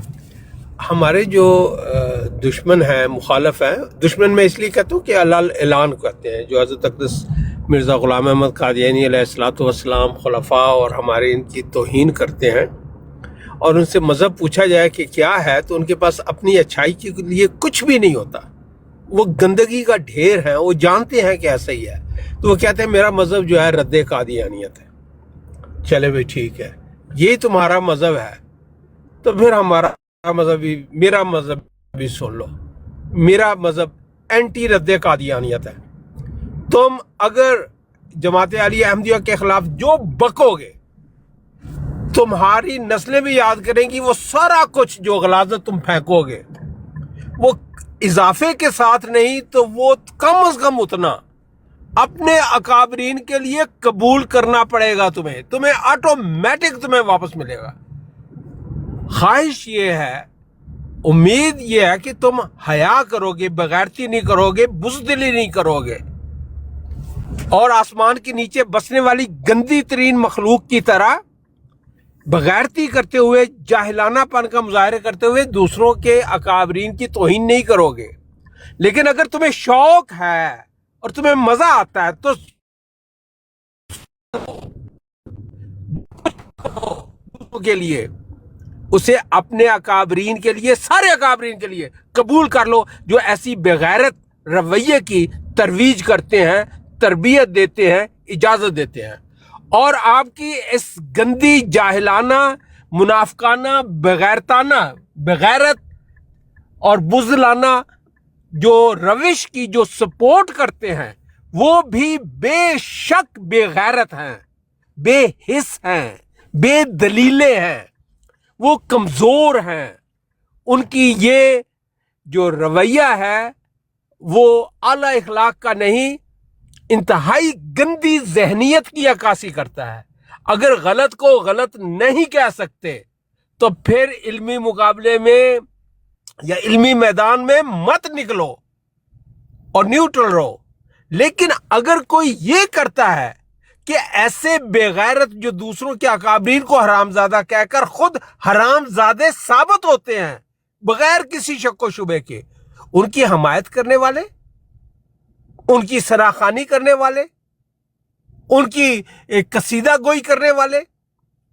ہمارے جو دشمن ہیں، مخالف ہیں، دشمن میں اس لیے کہتا ہوں کہ اعلان کرتے ہیں، جو حضرت اقدس مرزا غلام احمد قادیانی علیہ الصلوۃ والسلام خلفاء اور ہمارے ان کی توہین کرتے ہیں، اور ان سے مذہب پوچھا جائے کہ کیا ہے تو ان کے پاس اپنی اچھائی کے لیے کچھ بھی نہیں ہوتا، وہ گندگی کا ڈھیر ہے، وہ جانتے ہیں کہ ایسا ہی ہے، تو وہ کہتے ہیں میرا مذہب جو ہے رد قادیانیت ہے۔ چلے بھائی ٹھیک ہے، یہی تمہارا مذہب ہے تو پھر ہمارا مذہب بھی، میرا مذہب بھی سن لو، میرا مذہب اینٹی رد قادیانیت ہے۔ تم اگر جماعت علی احمدیہ کے خلاف جو بکو گے تمہاری نسلیں بھی یاد کریں گی، وہ سارا کچھ جو غلاظت تم پھینکو گے وہ اضافے کے ساتھ نہیں تو وہ کم از کم اتنا اپنے اکابرین کے لیے قبول کرنا پڑے گا، تمہیں آٹومیٹک تمہیں واپس ملے گا۔ خواہش یہ ہے، امید یہ ہے کہ تم حیا کرو گے، بغیرتی نہیں کرو گے، بزدلی نہیں کرو گے، اور آسمان کے نیچے بسنے والی گندی ترین مخلوق کی طرح بغیرتی کرتے ہوئے، جاہلانہ پن کا مظاہرے کرتے ہوئے دوسروں کے اکابرین کی توہین نہیں کرو گے۔ لیکن اگر تمہیں شوق ہے اور تمہیں مزہ آتا ہے تو دوسروں کے لیے اسے اپنے اکابرین کے لیے، سارے اکابرین کے لیے قبول کر لو جو ایسی بغیرت رویے کی ترویج کرتے ہیں، تربیت دیتے ہیں، اجازت دیتے ہیں۔ اور آپ کی اس گندی، جاہلانہ، منافقانہ، بغیرت اور بزدلانہ جو روش کی جو سپورٹ کرتے ہیں وہ بھی بے شک بے غیرت ہیں، بے حس ہیں، بے دلیلے ہیں، وہ کمزور ہیں۔ ان کی یہ جو رویہ ہے وہ اعلی اخلاق کا نہیں، انتہائی گندی ذہنیت کی عکاسی کرتا ہے۔ اگر غلط کو غلط نہیں کہہ سکتے تو پھر علمی مقابلے میں یا علمی میدان میں مت نکلو اور نیوٹرل رہو۔ لیکن اگر کوئی یہ کرتا ہے کہ ایسے بے غیرت جو دوسروں کے اکابرین کو حرامزادہ کہہ کر خود حرامزادے ثابت ہوتے ہیں بغیر کسی شک و شبے کے، ان کی حمایت کرنے والے، ان کی سراخانی کرنے والے، ان کی قصیدہ گوئی کرنے والے،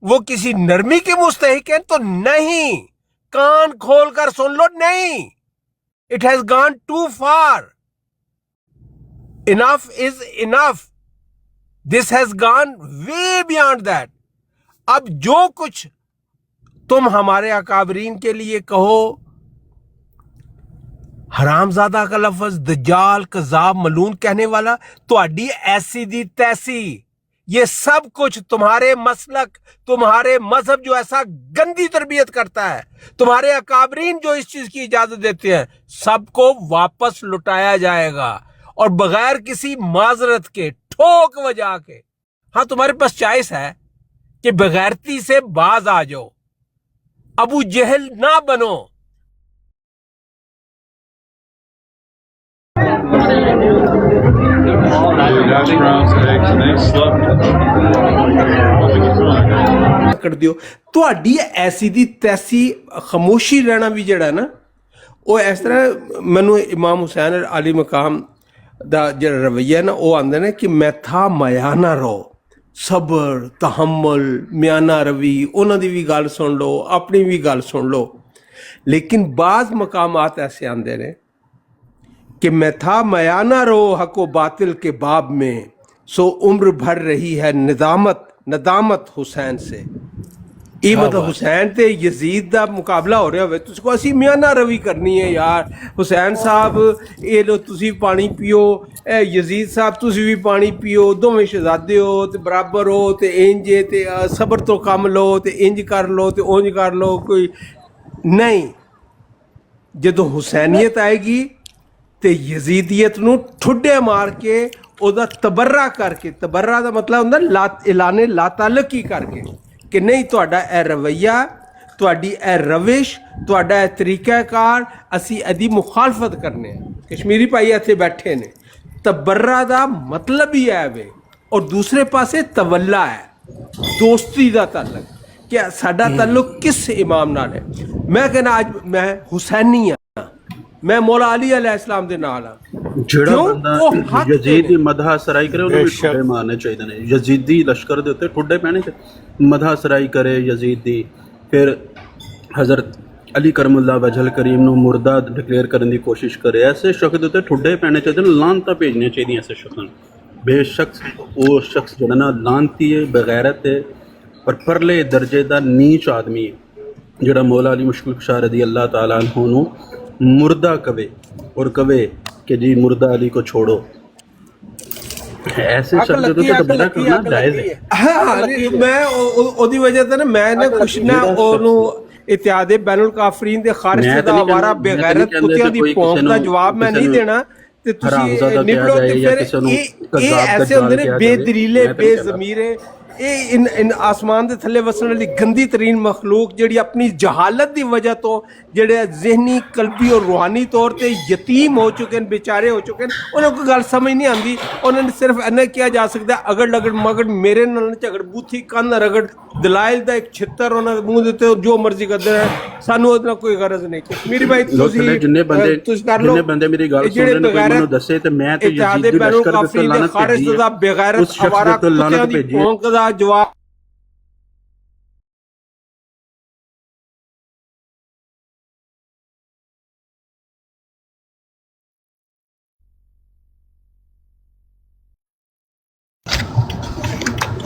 وہ کسی نرمی کے مستحق ہیں تو نہیں، کان کھول کر سن لو، نہیں، it has gone too far, enough is enough, this has gone way beyond that. اب جو کچھ تم ہمارے اکابرین کے لیے کہو، حرامزادہ کا لفظ، دجال، کذاب، ملعون کہنے والا، تہاڈی ایسی دی تیسی، یہ سب کچھ تمہارے مسلک، تمہارے مذہب جو ایسا گندی تربیت کرتا ہے، تمہارے اکابرین جو اس چیز کی اجازت دیتے ہیں، سب کو واپس لٹایا جائے گا، اور بغیر کسی معذرت کے، ٹھوک وجا کے۔ ہاں تمہارے پاس چائس ہے کہ بغیرتی سے باز آ جاؤ، ابو جہل نہ بنو، ਕਰ ਦਿਓ ਤੁਹਾਡੀ ਐਸੀ ਦੀ ਤੈਸੀ ਖਾਮੋਸ਼ੀ ਰਹਿਣਾ ਵੀ ਜਿਹੜਾ ਨਾ ਉਹ ਇਸ ਤਰ੍ਹਾਂ ਮੈਨੂੰ ਇਮਾਮ ਹੁਸੈਨ ਅਲੀ ਮਕਾਮ ਦਾ ਜਿਹੜਾ ਰਵੱਈਆ ਨਾ ਉਹ ਆਉਂਦੇ ਨੇ ਕਿ ਮੈਥਾ ਮਿਆਨਾ ਰਹੋ ਸਬਰ ਤਹਮਲ ਮਿਆਨਾ ਰਵੀ ਉਹਨਾਂ ਦੀ ਵੀ ਗੱਲ ਸੁਣ ਲਓ ਆਪਣੀ ਵੀ ਗੱਲ ਸੁਣ ਲਓ लेकिन बाज़ मकामात ऐसे आंदे ने कि मैं था मयाना रो हको बातिल के बाब में सो उम्र भर रही है नदामत हुसैन से ये मतलब हुसैन ते यजीद दा मुकाबला हो रहा होवे तुझको असी मियाना रवी करनी है यार हुसैन साहब ये लो तुसी पानी पियो यजीद साहब तुसी भी पानी पियो दोवें शहजादे हो ते बराबर हो ते इंज ते सबर तो कम लो ते इंज कर लो ते उंज कर लो कोई नहीं ਜਦੋਂ ਹੁਸੈਨੀਅਤ ਆਏਗੀ ਤੇ ਯਜ਼ੀਦੀਅਤ ਨੂੰ ਠੁੱਡੇ ਮਾਰ ਕੇ ਉਹਦਾ ਤਬਰਰਾ ਕਰਕੇ ਤਬਰਰਾ ਦਾ ਮਤਲਬ ਹੁੰਦਾ ਐਲਾਨੇ ਲਾ ਤਾਲੁਕੀ ਕਰਕੇ ਕਿ ਨਹੀਂ ਤੁਹਾਡਾ ਇਹ ਰਵੱਈਆ ਤੁਹਾਡੀ ਇਹ ਰਵਿਸ਼ ਤੁਹਾਡਾ ਇਹ ਤਰੀਕਾਕਾਰ ਅਸੀਂ ਇਹਦੀ ਮੁਖਾਲਫਤ ਕਰਨੇ ਆ ਕਸ਼ਮੀਰੀ ਭਾਈ ਇੱਥੇ ਬੈਠੇ ਨੇ ਤਬਰਰਾ ਦਾ ਮਤਲਬ ਹੀ ਹੈ ਵੇ ਔਰ ਦੂਸਰੇ ਪਾਸੇ ਤਵੱਲਾ ਹੈ ਦੋਸਤੀ ਦਾ ਤਾਲੁਕ ਕਿ ਸਾਡਾ ਤਾਲੁਕ ਕਿਸ ਇਮਾਮ ਨਾਲ ਹੈ ਮੈਂ ਕਹਿੰਦਾ ਅੱਜ ਮੈਂ ਹੁਸੈਨੀ ਹਾਂ ਮੈਂ ਮੌਲਾ ਅਲੀ ਅਲੈਹਿ ਸਲਾਮ ਦੇ ਨਾਲ ਹਾਂ ਜਿਹੜਾ ਬੰਦਾ ਯਜ਼ੀਦ ਦੀ ਮਦਹਾ ਸਰਾਈ ਕਰੇ ਉਹਨੂੰ ਵੀ ਠੁੱਡੇ ਮਾਰਨੇ ਚਾਹੀਦੇ ਨੇ ਯਜ਼ੀਦੀ ਲਸ਼ਕਰ ਦੇ ਉੱਤੇ ਠੁੱਡੇ ਪੈਣੇ ਚਾਹੀਦੇ ਮਦਹਾ ਸਰਾਈ ਕਰੇ ਯਜ਼ੀਦ ਦੀ ਫਿਰ ਹਜ਼ਰਤ ਅਲੀ ਕਰਮੁੱਲਾ ਵਜਹਲ ਕਰੀਮ ਨੂੰ ਮੁਰਦਾ ਡਿਕਲੇਅਰ ਕਰਨ ਦੀ ਕੋਸ਼ਿਸ਼ ਕਰੇ ਐਸੇ ਸ਼ਖਸ ਦੇ ਉੱਤੇ ਠੁੱਡੇ ਪੈਣੇ ਚਾਹੀਦੇ ਨੇ ਲਾਨਤਾਂ ਭੇਜਣੀਆਂ ਚਾਹੀਦੀਆਂ ਐਸੇ ਸ਼ਖਸ ਨੂੰ ਬੇਸ਼ੱਕ ਉਹ ਸ਼ਖਸ ਜਿਹੜਾ ਨਾ ਲਾਨਤੀ ਹੈ ਬਗੈਰਤ ਹੈ और परले दर्जे का नीच आदमी है जोड़ा मौला अली मुश्किल कुशा रदी अल्लाह ताला अन्हु नू मुर्दा कवे और कवे कि जी मुर्दा अली को छोड़ो ऐसे शब्द जो तो बड़ा करना जायज़ है हाँ मैं ओदी वजह ते ना मैं ना कुछ ना ओनू इत्यादे बैनुल काफरीन दे खारिज दा आवारा बेगैरत कुत्तियां दी भौंक दा जवाब मैं नहीं देना ते तुसी निबड़ो ते फिर ये ऐसे होंदे ने बेदलीले बेज़मीरे इन आसमान के थले वसन वाली गंदी तरीन मखलूक जी अपनी जहालत की वजह तो जेडे जहनी कल्बी और रूहानी तौर पर यतीम हो चुके हैं बेचारे हो चुके हैं उन्हें कोई गल समझ नहीं आती उन्होंने सिर्फ इन्ना किया जा सकता है अगड़ लगड़ मगड़ मेरे नाल झगड़ बूथी कंध रगड़ दलाइल का एक छित्तर उन्होंने मूँह देते जो मर्जी करते हैं सानू उतना कोई गरज नहीं कश्मीरी भाई जिन्ने बंदे मेरी गल सुन रहे ने कोई मैनू दसे ते मैं ते यजीद दी लश्कर दे ते लानत भेजी है बेगैरत उस शख्स दे लानत भेजी है जवाब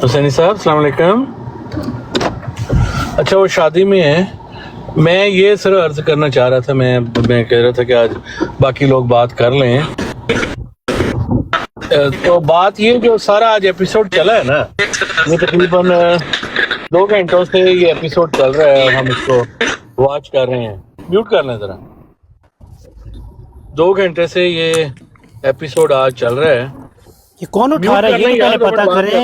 हुसैनी साहब अस्सलाम वालेकुम। अच्छा वो शादी में है मैं ये सर अर्ज करना चाह रहा था मैं कह रहा था कि आज बाकी लोग बात कर लें तो बात ये जो सारा आज एपिसोड चला है ना ये तकरीबन 2 घंटों से ये एपिसोड चल रहा है और हम इसको वॉच कर रहे हैं। म्यूट कर लें ज़रा। 2 घंटे से ये एपिसोड आज चल रहा है। ये कौन उठा रहा है ये पहले पता करें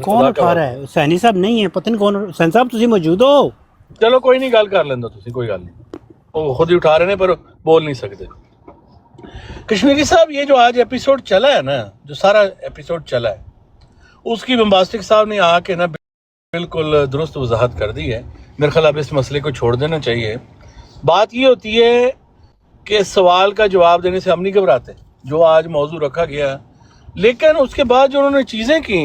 कौन उठा रहा है। हुसैनी साहब नहीं है पता नहीं कौन। हुसैन साहब तुसी मौजूद हो? चलो कोई नहीं गल कर लेंदा तुसी कोई गल नहीं वो खुद ही उठा रहे हैं पर बोल नहीं सकते। कश्मीरी साहब ये जो आज एपिसोड चला है ना जो सारा एपिसोड चला है उसकी बम्बास्टिक साहब ने आके ना बिल्कुल दुरुस्त वजाहत कर दी है। मेरे ख्याल अब इस मसले को छोड़ देना चाहिए। बात ये होती है कि सवाल का जवाब देने से हम नहीं घबराते जो आज मौजू रखा गया लेकिन उसके बाद जो उन्होंने चीज़ें की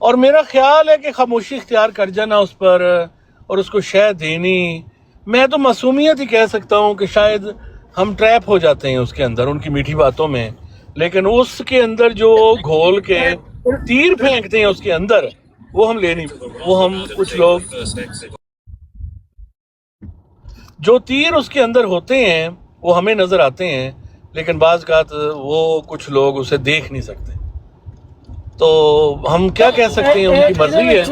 और मेरा ख्याल है कि खामोशी इख्तियार कर जाना उस पर और उसको शय देनी मैं तो मासूमियत ही कह सकता हूँ कि शायद हम ट्रैप हो जाते हैं उसके अंदर उनकी मीठी बातों में लेकिन उसके अंदर जो घोल के तीर फेंकते हैं उसके अंदर वो हम ले नहीं वो हम कुछ लोग जो तीर उसके अंदर होते हैं वो हमें नज़र आते हैं लेकिन बाज़ कात वो कुछ लोग उसे देख नहीं सकते तो हम क्या कह सकते हैं उनकी मर्जी है।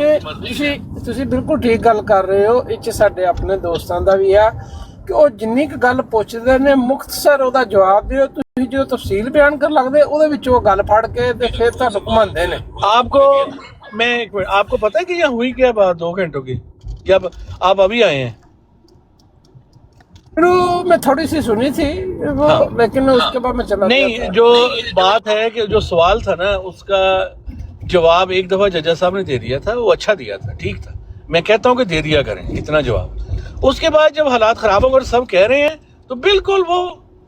ਤੁਸੀਂ ਬਿਲਕੁਲ ਠੀਕ ਗੱਲ ਕਰ ਰਹੇ ਹੋ। ਇਹ 'ਚ ਸਾਡੇ ਆਪਣੇ ਦੋਸਤਾਂ ਦਾ ਵੀ ਆ ਕਿ ਉਹ ਜਿੰਨੀ ਕੁ ਗੱਲ ਪੁੱਛਦੇ ਨੇ ਮੁਖਤਸਰ ਉਹਦਾ ਜਵਾਬ ਦਿਓ। ਤੁਸੀਂ ਜੋ ਤਫਸੀਲ ਬਿਆਨ ਕਰਨ ਲੱਗਦੇ ਉਹਦੇ ਵਿੱਚ ਉਹ ਗੱਲ ਫੜ ਕੇ ਤੇ ਫਿਰ ਤੁਹਾਨੂੰ ਘੁਮਾਉਂਦੇ ਨੇ। आपको मैं एक मिनट आपको पता है कि यहाँ हुई क्या बात 2 घंटों की या आप अभी आए हैं? शुरू में थोड़ी सी सुनी थी वो, लेकिन उसके बाद मैं चला गया नहीं, जो बात है कि जो सवाल था ना उसका जवाब एक दफा जजा साहब ने दे दिया था, वो अच्छा दिया था, ठीक था। मैं कहता हूँ कि दे दिया करें इतना जवाब। उसके बाद जब हालात खराब हो गए, सब कह रहे हैं, तो बिल्कुल वो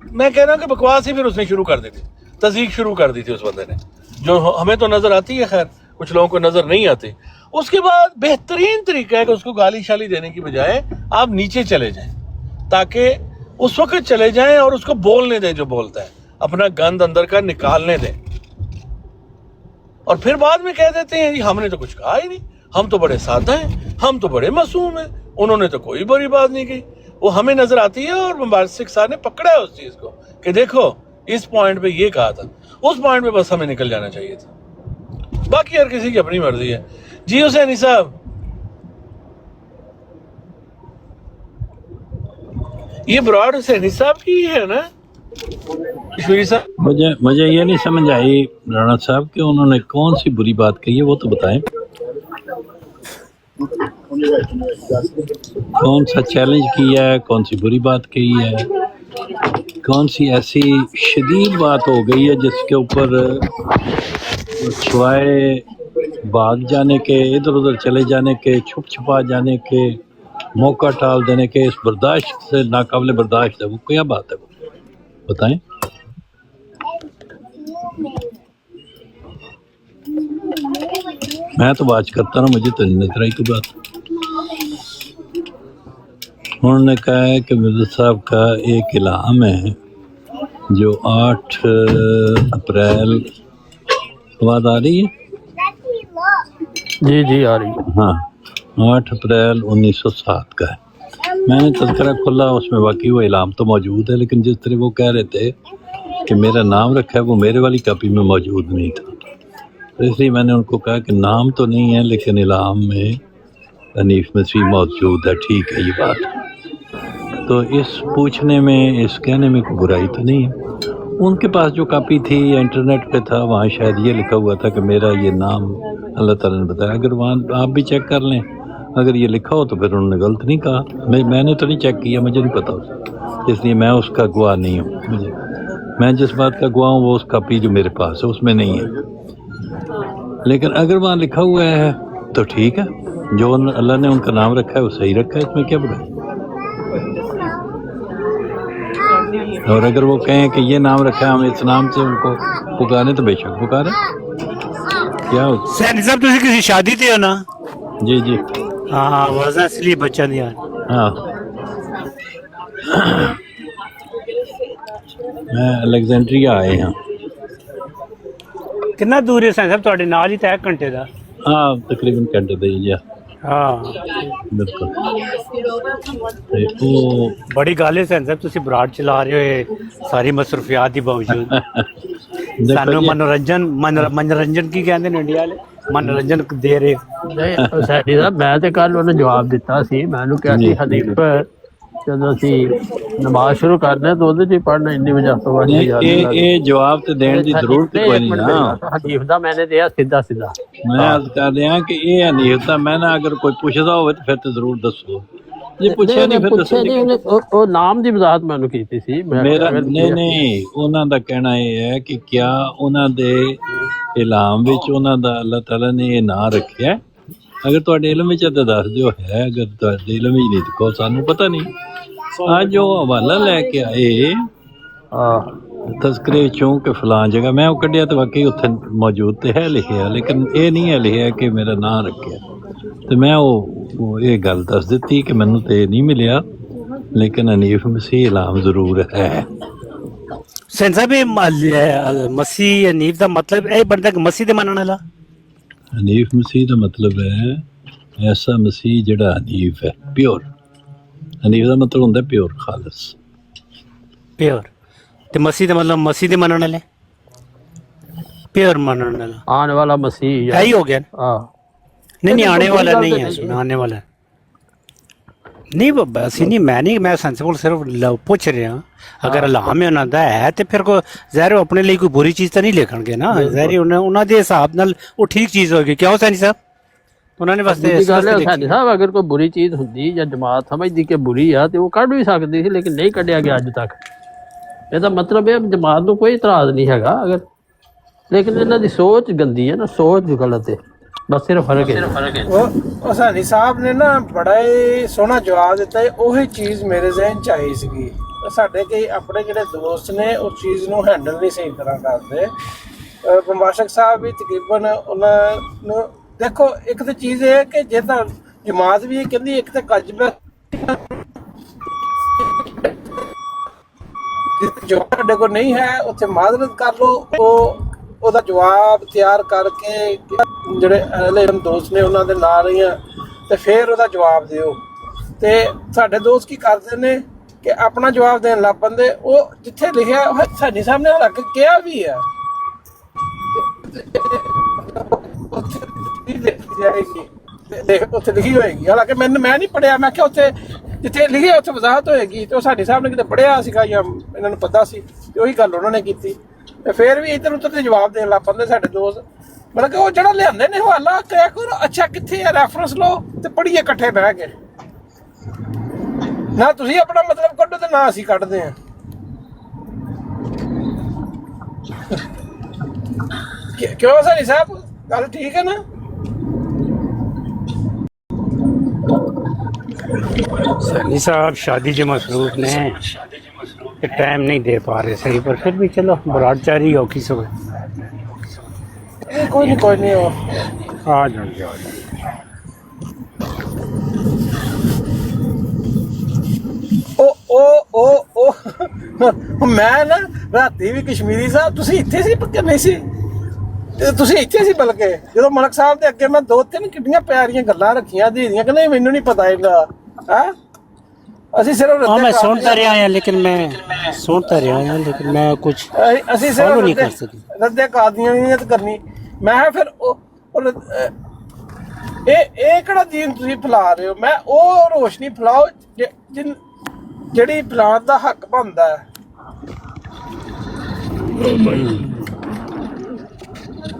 मैं कह रहा हूँ कि बकवास ही फिर उसने शुरू कर दी थी, तज़ीक शुरू कर दी थी उस बंदे ने, जो हमें तो नजर आती है, खैर कुछ लोगों को नजर नहीं आती। उसके बाद बेहतरीन तरीका है कि उसको गाली शाली देने की बजाय आप नीचे चले जाएं, ताकि उस वक्त चले जाएं और उसको बोलने दें जो बोलता है, अपना गंद अंदर का निकालने दें। और फिर बाद में कह देते हैं जी हमने तो कुछ कहा ही नहीं, हम तो बड़े सादा हैं, हम तो बड़े मासूम हैं, उन्होंने तो कोई बुरी बात नहीं की। वो हमें नजर आती है और मुबारक सिख साहब ने पकड़ा है उस चीज को कि देखो इस पॉइंट पे ये कहा था, उस पॉइंट पे बस हमें निकल जाना चाहिए था। बाकी हर किसी की अपनी मर्जी है। जी हुसैनी साहब, ये ब्रॉड हुसैनी साहब की है ना? मुझे ये नहीं समझ आई राणा साहब कि उन्होंने कौन सी बुरी बात कही है, वो तो बताएं। कौन सा चैलेंज किया है, कौन सी बुरी बात कही है, कौन सी ऐसी शदीद बात हो गई है जिसके ऊपर सिवाय भाग जाने के, इधर उधर चले जाने के, छुप छुपा जाने के, मौका टाल देने के, इस बर्दाश्त से नाकाबिल बर्दाश्त है, वो क्या बात है, वो बताएं। मैं तो बात करता रहा, मुझे तो नजर आई कोई बात। उन्होंने कहा है कि मिर्ज़ा साहब का एक इल्हाम है जो 8 अप्रैल, बात आ रही है? जी आ रही है। हाँ, 8 अप्रैल 1907 का है। मैंने तज़किरा खोला, उसमें वाकई वो इल्हाम तो मौजूद है, लेकिन जिस तरह वो कह रहे थे कि मेरा नाम रखा है, वो मेरे वाली कॉपी में मौजूद नहीं था। तो इसलिए मैंने उनको कहा कि नाम तो नहीं है लेकिन इल्हाम में हनीफ मसीह मौजूद है, ठीक है ये बात। तो इस पूछने में, इस कहने में कोई बुराई तो नहीं है। उनके पास जो कॉपी थी इंटरनेट पे था, वहाँ शायद ये लिखा हुआ था कि मेरा ये नाम अल्लाह ताला ने बताया। अगर वहाँ आप भी चेक कर लें, अगर ये लिखा हो तो फिर उन्होंने गलत नहीं कहा। मैंने तो नहीं चेक किया, मुझे नहीं पता, इसलिए मैं उसका गवाह नहीं हूँ। मैं जिस बात का गवाह हूँ वो उस कॉपी जो मेरे पास है उसमें नहीं है। लेकिन अगर वहाँ लिखा हुआ है तो ठीक है, जो अल्लाह ने उनका नाम रखा है वो सही रखा है, इसमें क्या बुराई। और अगर वो कहें कि ये नाम रखा है, हम इस नाम से उनको पुकारें तो बेशक पुकारें, क्या हो। सैनी साहब तुसी किसी शादी ते हो ना? जी जी हाँ, वजह इसलिए बच्चा नहीं आ रहा। हाँ, मैं अलेक्जेंड्रिया आए हैं। कितना दूर है सैनी साहब ਤੁਹਾਡੇ ਨਾਲ ਹੀ ਤਾਂ 1 ਘੰਟੇ ਦਾ? हाँ, तकरीबन घंटे दे जी। हाँ बिल्कुल। वो बड़ी गल है सैनी साहब, ਤੁਸੀਂ ਬਰਾੜ ਚਲਾ ਰਹੇ ਹੋ ਸਾਰੀ ਮਸਰੂਫੀਆਤ ਦੇ ਬਾਵਜੂਦ। ਸਾਨੂੰ ਮਨੋਰੰਜਨ ਕੀ ਕਹਿੰਦੇ ਨੇ ਇੰਡੀਆ ਵਾਲੇ, ਮਨੋਰੰਜਨ ਦੇ ਰਹੇ। ਨਹੀਂ ਸੈਣੀ ਸਾਹਿਬ, ਮੈਂ ਤੇ ਕੱਲ ਉਹਨੇ ਜਵਾਬ ਦਿੱਤਾ ਸੀ, ਮੈਨੂੰ ਕਿਹਾ ਸੀ ਹਨੀਫ ਜਦੋਂ ਅਸੀਂ ਨਮਾਜ਼ ਸ਼ੁਰੂ ਕਰਦੇ ਤਾਂ ਉਹਦੇ 'ਚ ਹੀ ਪੜ੍ਹਨਾ ਇੰਨੀ ਵਜ੍ਹਾ ਤੋਂ ਬਾਅਦ ਇਹ ਜਵਾਬ ਤੇ ਦੇਣ ਦੀ ਜ਼ਰੂਰਤ ਕੋਈ ਨਹੀਂ ਨਾ। ਹਨੀਫ ਦਾ ਮੈਨੇ ਦਿਆ ਸਿੱਧਾ ਸਿੱਧਾ। ਮੈਂ अर्ज कर रहा कि ये हनीफ दा, मैं ना अगर कोई पुछदा होवे तो फिर तो जरूर दसो, जे पुछे नहीं फिर दसो। ਉਹ ਨਾਮ ਦੀ ਵਜ਼ਾਹਤ ਮੈਨੂੰ ਕੀਤੀ ਸੀ। मेरा नहीं ਉਹਨਾਂ ਦਾ ਕਹਿਣਾ ਇਹ ਹੈ ਕਿ ਕਿਆ ਉਹਨਾਂ ਦੇ ਇਲਾਮ ਵਿੱਚ ਉਹਨਾਂ ਦਾ ਅੱਲਾਹ ਤਾਲਾ ਨੇ ਇਹ ਨਾਂ ਰੱਖਿਆ। ਅਗਰ ਤੁਹਾਡੇ ਇਲਮ ਵਿੱਚ ਤਾਂ ਦੱਸ ਦਿਓ ਹੈ, ਅਗਰ ਤੁਹਾਡੇ ਇਲਮ ਵਿੱਚ ਨਹੀਂ ਤਾਂ ਸਾਨੂੰ ਪਤਾ ਨਹੀਂ। ਅੱਜ ਜੋ ਹਵਾਲਾ ਲੈ ਕੇ ਆਏ ਤਜ਼ਕਰੇ ਚੋਂ ਕਿ ਫਲਾਂ ਜਗ੍ਹਾ, ਮੈਂ ਉਹ ਕੱਢਿਆ ਤਾਂ ਵਾਕਈ ਉੱਥੇ ਮੌਜੂਦ ਤੇ ਹੈ ਲਿਖਿਆ, ਲੇਕਿਨ ਇਹ ਨਹੀਂ ਹੈ ਲਿਖਿਆ ਕਿ ਮੇਰਾ ਨਾਂ ਰੱਖਿਆ। ਤੇ ਮੈਂ ਉਹ ਇਹ ਗੱਲ ਦੱਸ ਦਿੱਤੀ ਕਿ ਮੈਨੂੰ ਤੇ ਨਹੀਂ ਮਿਲਿਆ, ਲੇਕਿਨ ਹਨੀਫ ਮਸੀਹ ਇਲਾਮ ਜ਼ਰੂਰ ਹੈ। ਸੈਨ ਸਾਹਿਬ ਇਹ ਮਸੀਹ ਹਨੀਫ ਦਾ ਮਤਲਬ ਇਹ ਬਣਦਾ ਕਿ ਮਸੀਹ ਦੇ ਮੰਨਣ ਵਾਲਾ। हनीफ मसीह का मतलब है ऐसा मसीह जड़ा हनीफ है, प्योर। हनीफ का मतलब होता है प्योर, खालस प्योर। ते मसीह का मतलब मसीह दे मनने वाले, प्योर मनने वाला, आने वाला मसीह यही हो गया। हाँ नहीं आने वाला नहीं है, सुना आने वाला नहीं। बस नहीं, मैं सेंसिबल सिर्फ पूछ रहा। अगर अल्लाह में उन्हों का है तो फिर को ज़ाहिर अपने लिए कोई बुरी चीज़ तो नहीं लिखणगे ना, ज़ाहिर उन्होंने दे हिसाब नाल वो ठीक चीज़ होगी। क्या हो सैनी साहब? ਉਹਨਾਂ ਨੇ ਵਾਸਤੇ ਦੂਜੀ ਇਸ ਗੱਲ ਹੈ ਵਾਸਤੇ ਸਾਡੇ ਲਿਖੀ ਸਾਹਿਬ ਅਗਰ ਕੋਈ ਬੁਰੀ ਚੀਜ਼ ਹੁੰਦੀ ਜਾਂ ਜਮਾਤ ਸਮਝਦੀ ਕਿ ਬੁਰੀ ਆ ਤੇ ਉਹ ਕੱਢ ਵੀ ਸਕਦੀ ਸੀ, ਲੇਕਿਨ ਨਹੀਂ ਕੱਢਿਆ ਗਿਆ ਅੱਜ ਤੱਕ। ਇਹਦਾ ਮਤਲਬ ਇਹ ਜਮਾਤ ਨੂੰ ਕੋਈ ਇਤਰਾਜ਼ ਨਹੀਂ ਹੈਗਾ ਅਗਰ, ਲੇਕਿਨ ਇਹਨਾਂ ਦੀ ਸੋਚ ਗੰਦੀ ਹੈ ਨਾ, ਸੋਚ ਗਲਤ ਹੈ, ਬਸ ਸਿਰਫ ਫਰਕ ਹੈ। ਉਹ ਸਾਨੀ ਸਾਹਿਬ ਨੇ ਨਾ ਬੜਾ ਹੀ ਸੋਹਣਾ ਜਵਾਬ ਦਿੱਤਾ ਹੈ। ਉਹੀ ਚੀਜ਼ ਮੇਰੇ ਜ਼ਿਹਨ ਚ ਆਈ ਸੀਗੀ। ਸਾਡੇ ਕਈ ਆਪਣੇ ਜਿਹੜੇ ਦੋਸਤ ਨੇ ਉਸ ਚੀਜ਼ ਨੂੰ ਹੈਂਡਲ ਨਹੀਂ ਸਹੀ ਤਰ੍ਹਾਂ ਕਰਦੇ। ਬੰਬਾਸ਼ਕ ਸਾਹਿਬ ਵੀ ਤਕਰੀਬਨ ਉਹਨਾਂ ਨੂੰ ਦੇਖੋ, ਇੱਕ ਤਾਂ ਚੀਜ਼ ਇਹ ਹੈ ਕਿ ਜੇ ਤਾਂ ਜਮਾਤ ਵੀ ਇਹ ਕਹਿੰਦੀ ਇੱਕ ਤਾਂ ਕਜਬਾ ਜੋ ਤੁਹਾਡੇ ਕੋਲ ਨਹੀਂ ਹੈ ਉੱਥੇ ਮਾਜ਼ਰਤ ਕਰ ਲਓ, ਉਹਦਾ ਜਵਾਬ ਤਿਆਰ ਕਰਕੇ ਜਿਹੜੇ ਅਹਲੇ ਦੋਸਤ ਨੇ ਉਹਨਾਂ ਦੇ ਨਾਲ ਰਹੀਆਂ ਤੇ ਫਿਰ ਉਹਦਾ ਜਵਾਬ ਦਿਓ। ਤੇ ਸਾਡੇ ਦੋਸਤ ਕੀ ਕਰਦੇ ਨੇ ਕਿ ਆਪਣਾ ਜਵਾਬ ਦੇਣ ਲੱਗ ਪੈਂਦੇ। ਉਹ ਜਿੱਥੇ ਲਿਖਿਆ ਸਾਡੀ ਸਾਹਮਣੇ ਰੱਖ ਕਿਹਾ ਵੀ ਹੈ ਉੱਥੇ ਲਿਖੀ ਹੋਏਗੀ, ਹਾਲਾਂਕਿ ਮੈਂ ਨਹੀਂ ਪੜ੍ਹਿਆ। ਮੈਂ ਕਿਹਾ ਉੱਥੇ ਜਿੱਥੇ ਲਿਖਿਆ ਉੱਥੇ ਵਜ਼ਾਹਤ ਹੋਏਗੀ, ਤੇ ਉਹ ਸਾਡੇ ਸਾਹਿਬ ਨੇ ਕਿਤੇ ਪੜ੍ਹਿਆ ਸੀਗਾ ਜਾਂ ਇਹਨਾਂ ਨੂੰ ਪਤਾ ਸੀ, ਤੇ ਉਹੀ ਗੱਲ ਉਹਨਾਂ ਨੇ ਕੀਤੀ। ਤੇ ਫਿਰ ਵੀ ਇੱਧਰ ਉੱਧਰ ਤੇ ਜਵਾਬ ਦੇਣ ਲੱਗ ਪੈਂਦੇ ਸਾਡੇ ਦੋਸਤ। ਮਤਲਬ ਕਿ ਉਹ ਜਿਹੜਾ ਲਿਆਂਦੇ ਨੇ ਹਵਾਲਾ ਕਿਹਾ ਕਰੋ, ਅੱਛਾ ਕਿੱਥੇ ਹੈ ਰੈਫਰੈਂਸ ਲਓ ਤੇ ਪੜ੍ਹੀਏ ਇਕੱਠੇ ਬਹਿ ਕੇ। ਨਾ ਤੁਸੀਂ ਆਪਣਾ ਮਤਲਬ ਕੱਢੋ ਤੇ ਨਾ ਅਸੀਂ ਕੱਢਦੇ ਹਾਂ। ਕਿਉਂ ਸਾਡੀ ਸਾਹਿਬ ਗੱਲ ਠੀਕ ਹੈ ਨਾ? सनी साहब शादी जो मसरूफ ने कि टाइम नहीं दे पा रहे सही, पर फिर भी चलो बराडचारी हो किस हो कोई नहीं हो आ जाओ। ਮੈਂ ਨਾ ਰਾਤੀ ਵੀ ਕਸ਼ਮੀਰੀ ਸਾਹਿਬ ਤੁਸੀਂ ਇੱਥੇ ਸੀ ਪੱਕੇ ਨਹੀਂ ਸੀ, ਤੁਸੀਂ ਇੱਥੇ ਸੀ ਬਲਕਿ ਜਦੋਂ ਮਲਕ ਸਾਹਿਬ ਦੇ ਅੱਗੇ ਮੈਂ 2-3 ਕਿੰਨੀਆਂ ਪਿਆਰੀਆਂ ਗੱਲਾਂ ਰੱਖੀਆਂ ਦੀਦੀਆਂ ਕਿ ਨਹੀਂ ਮੈਨੂੰ ਨਹੀਂ ਪਤਾ ਇਹਦਾ ਹੈ। ਅਸੀਂ ਸਿਰਫ हाँ मैं सुनता रहा हूँ लेकिन मैं सुनता रहा हूँ लेकिन मैं कुछ ਅਸੀਂ फॉलो नहीं कर ਸਿਰਫ सकी। ਰੱਦੇ ਕਾਦੀਆਂ ਕਰਨੀ। ਮੈਂ ਫਿਰ ਇਹ ਕਿਹੜਾ ਦੀਨ ਤੁਸੀਂ ਫੈਲਾ ਰਹੇ ਹੋ? ਮੈਂ ਉਹ ਰੋਸ਼ਨੀ ਫੈਲਾਓ ਜਿਹੜੀ ਫੈਲਾਉਣ ਦਾ ਹੱਕ ਬਣਦਾ ਹੈ।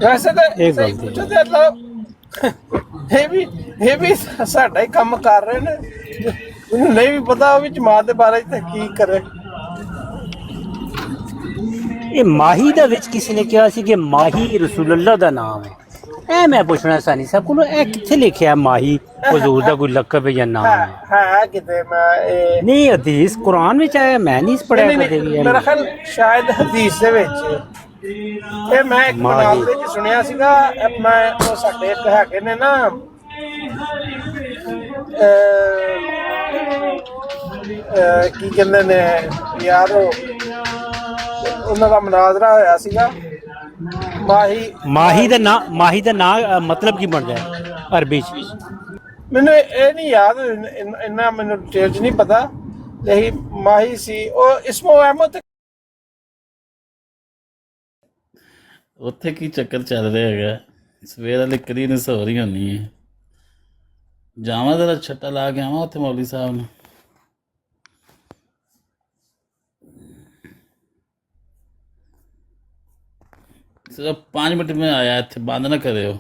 ਵੈਸੇ ਤਾਂ ਸਹੀ ਪੁੱਛੋ ਤੇ ਅੱਲਾ ਇਹ ਵੀ ਸਾਡਾ ਹੀ ਕੰਮ ਕਰ ਰਹੇ ਨੇ। ਮੈਨੂੰ ਨਹੀਂ ਵੀ ਪਤਾ ਉਹ ਵੀ ਜਮਾਤ ਦੇ ਬਾਰੇ ਤਹਿਕੀਕ ਕਰੇ। ਇਹ ਮਾਹੀ ਦਾ ਵਿੱਚ ਕਿਸੇ ਨੇ ਕਿਹਾ ਸੀ ਕਿ ਮਾਹੀ ਰਸੂਲullah ਦਾ ਨਾਮ ਹੈ। ਇਹ ਮੈਂ ਪੁੱਛਣਾ ਸਾਨੀ ਸਾਹਿਬ ਕੋਲੋਂ, ਇਹ ਕਿੱਥੇ ਲਿਖਿਆ ਮਾਹੀ ਹਜ਼ੂਰ ਦਾ ਕੋਈ ਲਕਬ ਜਾਂ ਨਾਮ ਹੈ? ਕਿਤੇ ਮੈਂ ਨਹੀਂ ਹਦੀਸ ਕੁਰਾਨ ਵਿੱਚ ਆਇਆ, ਮੈਂ ਨਹੀਂ ਪੜਿਆ ਕਦੇ ਵੀ। ਮੇਰਾ ਖਿਆਲ ਸ਼ਾਇਦ ਹਦੀਸ ਦੇ ਵਿੱਚ ਇਹ ਮੈਂ ਇੱਕ ਮਨਾਲ ਦੇ ਵਿੱਚ ਸੁਣਿਆ ਸੀਗਾ। ਮੈਂ ਉਹ ਸਾਡੇ ਇੱਕ ਹੈਗੇ ਨੇ ਨਾ ਕੀ ਕਹਿੰਦੇ ਨੇ ਯਾਰ, ਉਹਨਾਂ ਦਾ ਮਨਾਜ਼ਰਾ ਹੋਇਆ ਸੀਗਾ। ਮਾਹੀ ਦਾ ਨਾਂ ਮਤਲਬ ਕੀ ਬਣਦਾ ਹੈ ਅਰਬੀ ਚ? ਮੈਨੂੰ ਇਹ ਨਹੀਂ ਯਾਦ, ਇੰਨਾ ਮੈਨੂੰ ਡਿਟੇਲ ਚ ਨਹੀਂ ਪਤਾ। ਯਹੀ ਮਾਹੀ ਸੀ ਉਹ ਇਸਮੋ ਅਹਿਮਦ। ਉੱਥੇ ਕੀ ਚੱਕਰ ਚੱਲ ਰਿਹਾ ਹੈਗਾ? ਸਵੇਰ ਵਾਲੀ ਕਦੀ ਨੇ ਸੌ ਰਹੀ ਹੋਣੀ ਹੈ। ਜਾਵਾਂ ਜ਼ਰਾ ਛੱਟਾ ਲਾ ਕੇ ਆਵਾਂ ਉੱਥੇ ਮੌਲਵੀ ਸਾਹਿਬ ਨੂੰ। सिर्फ 5 मिनट में आया थे, बंद ना करे हो।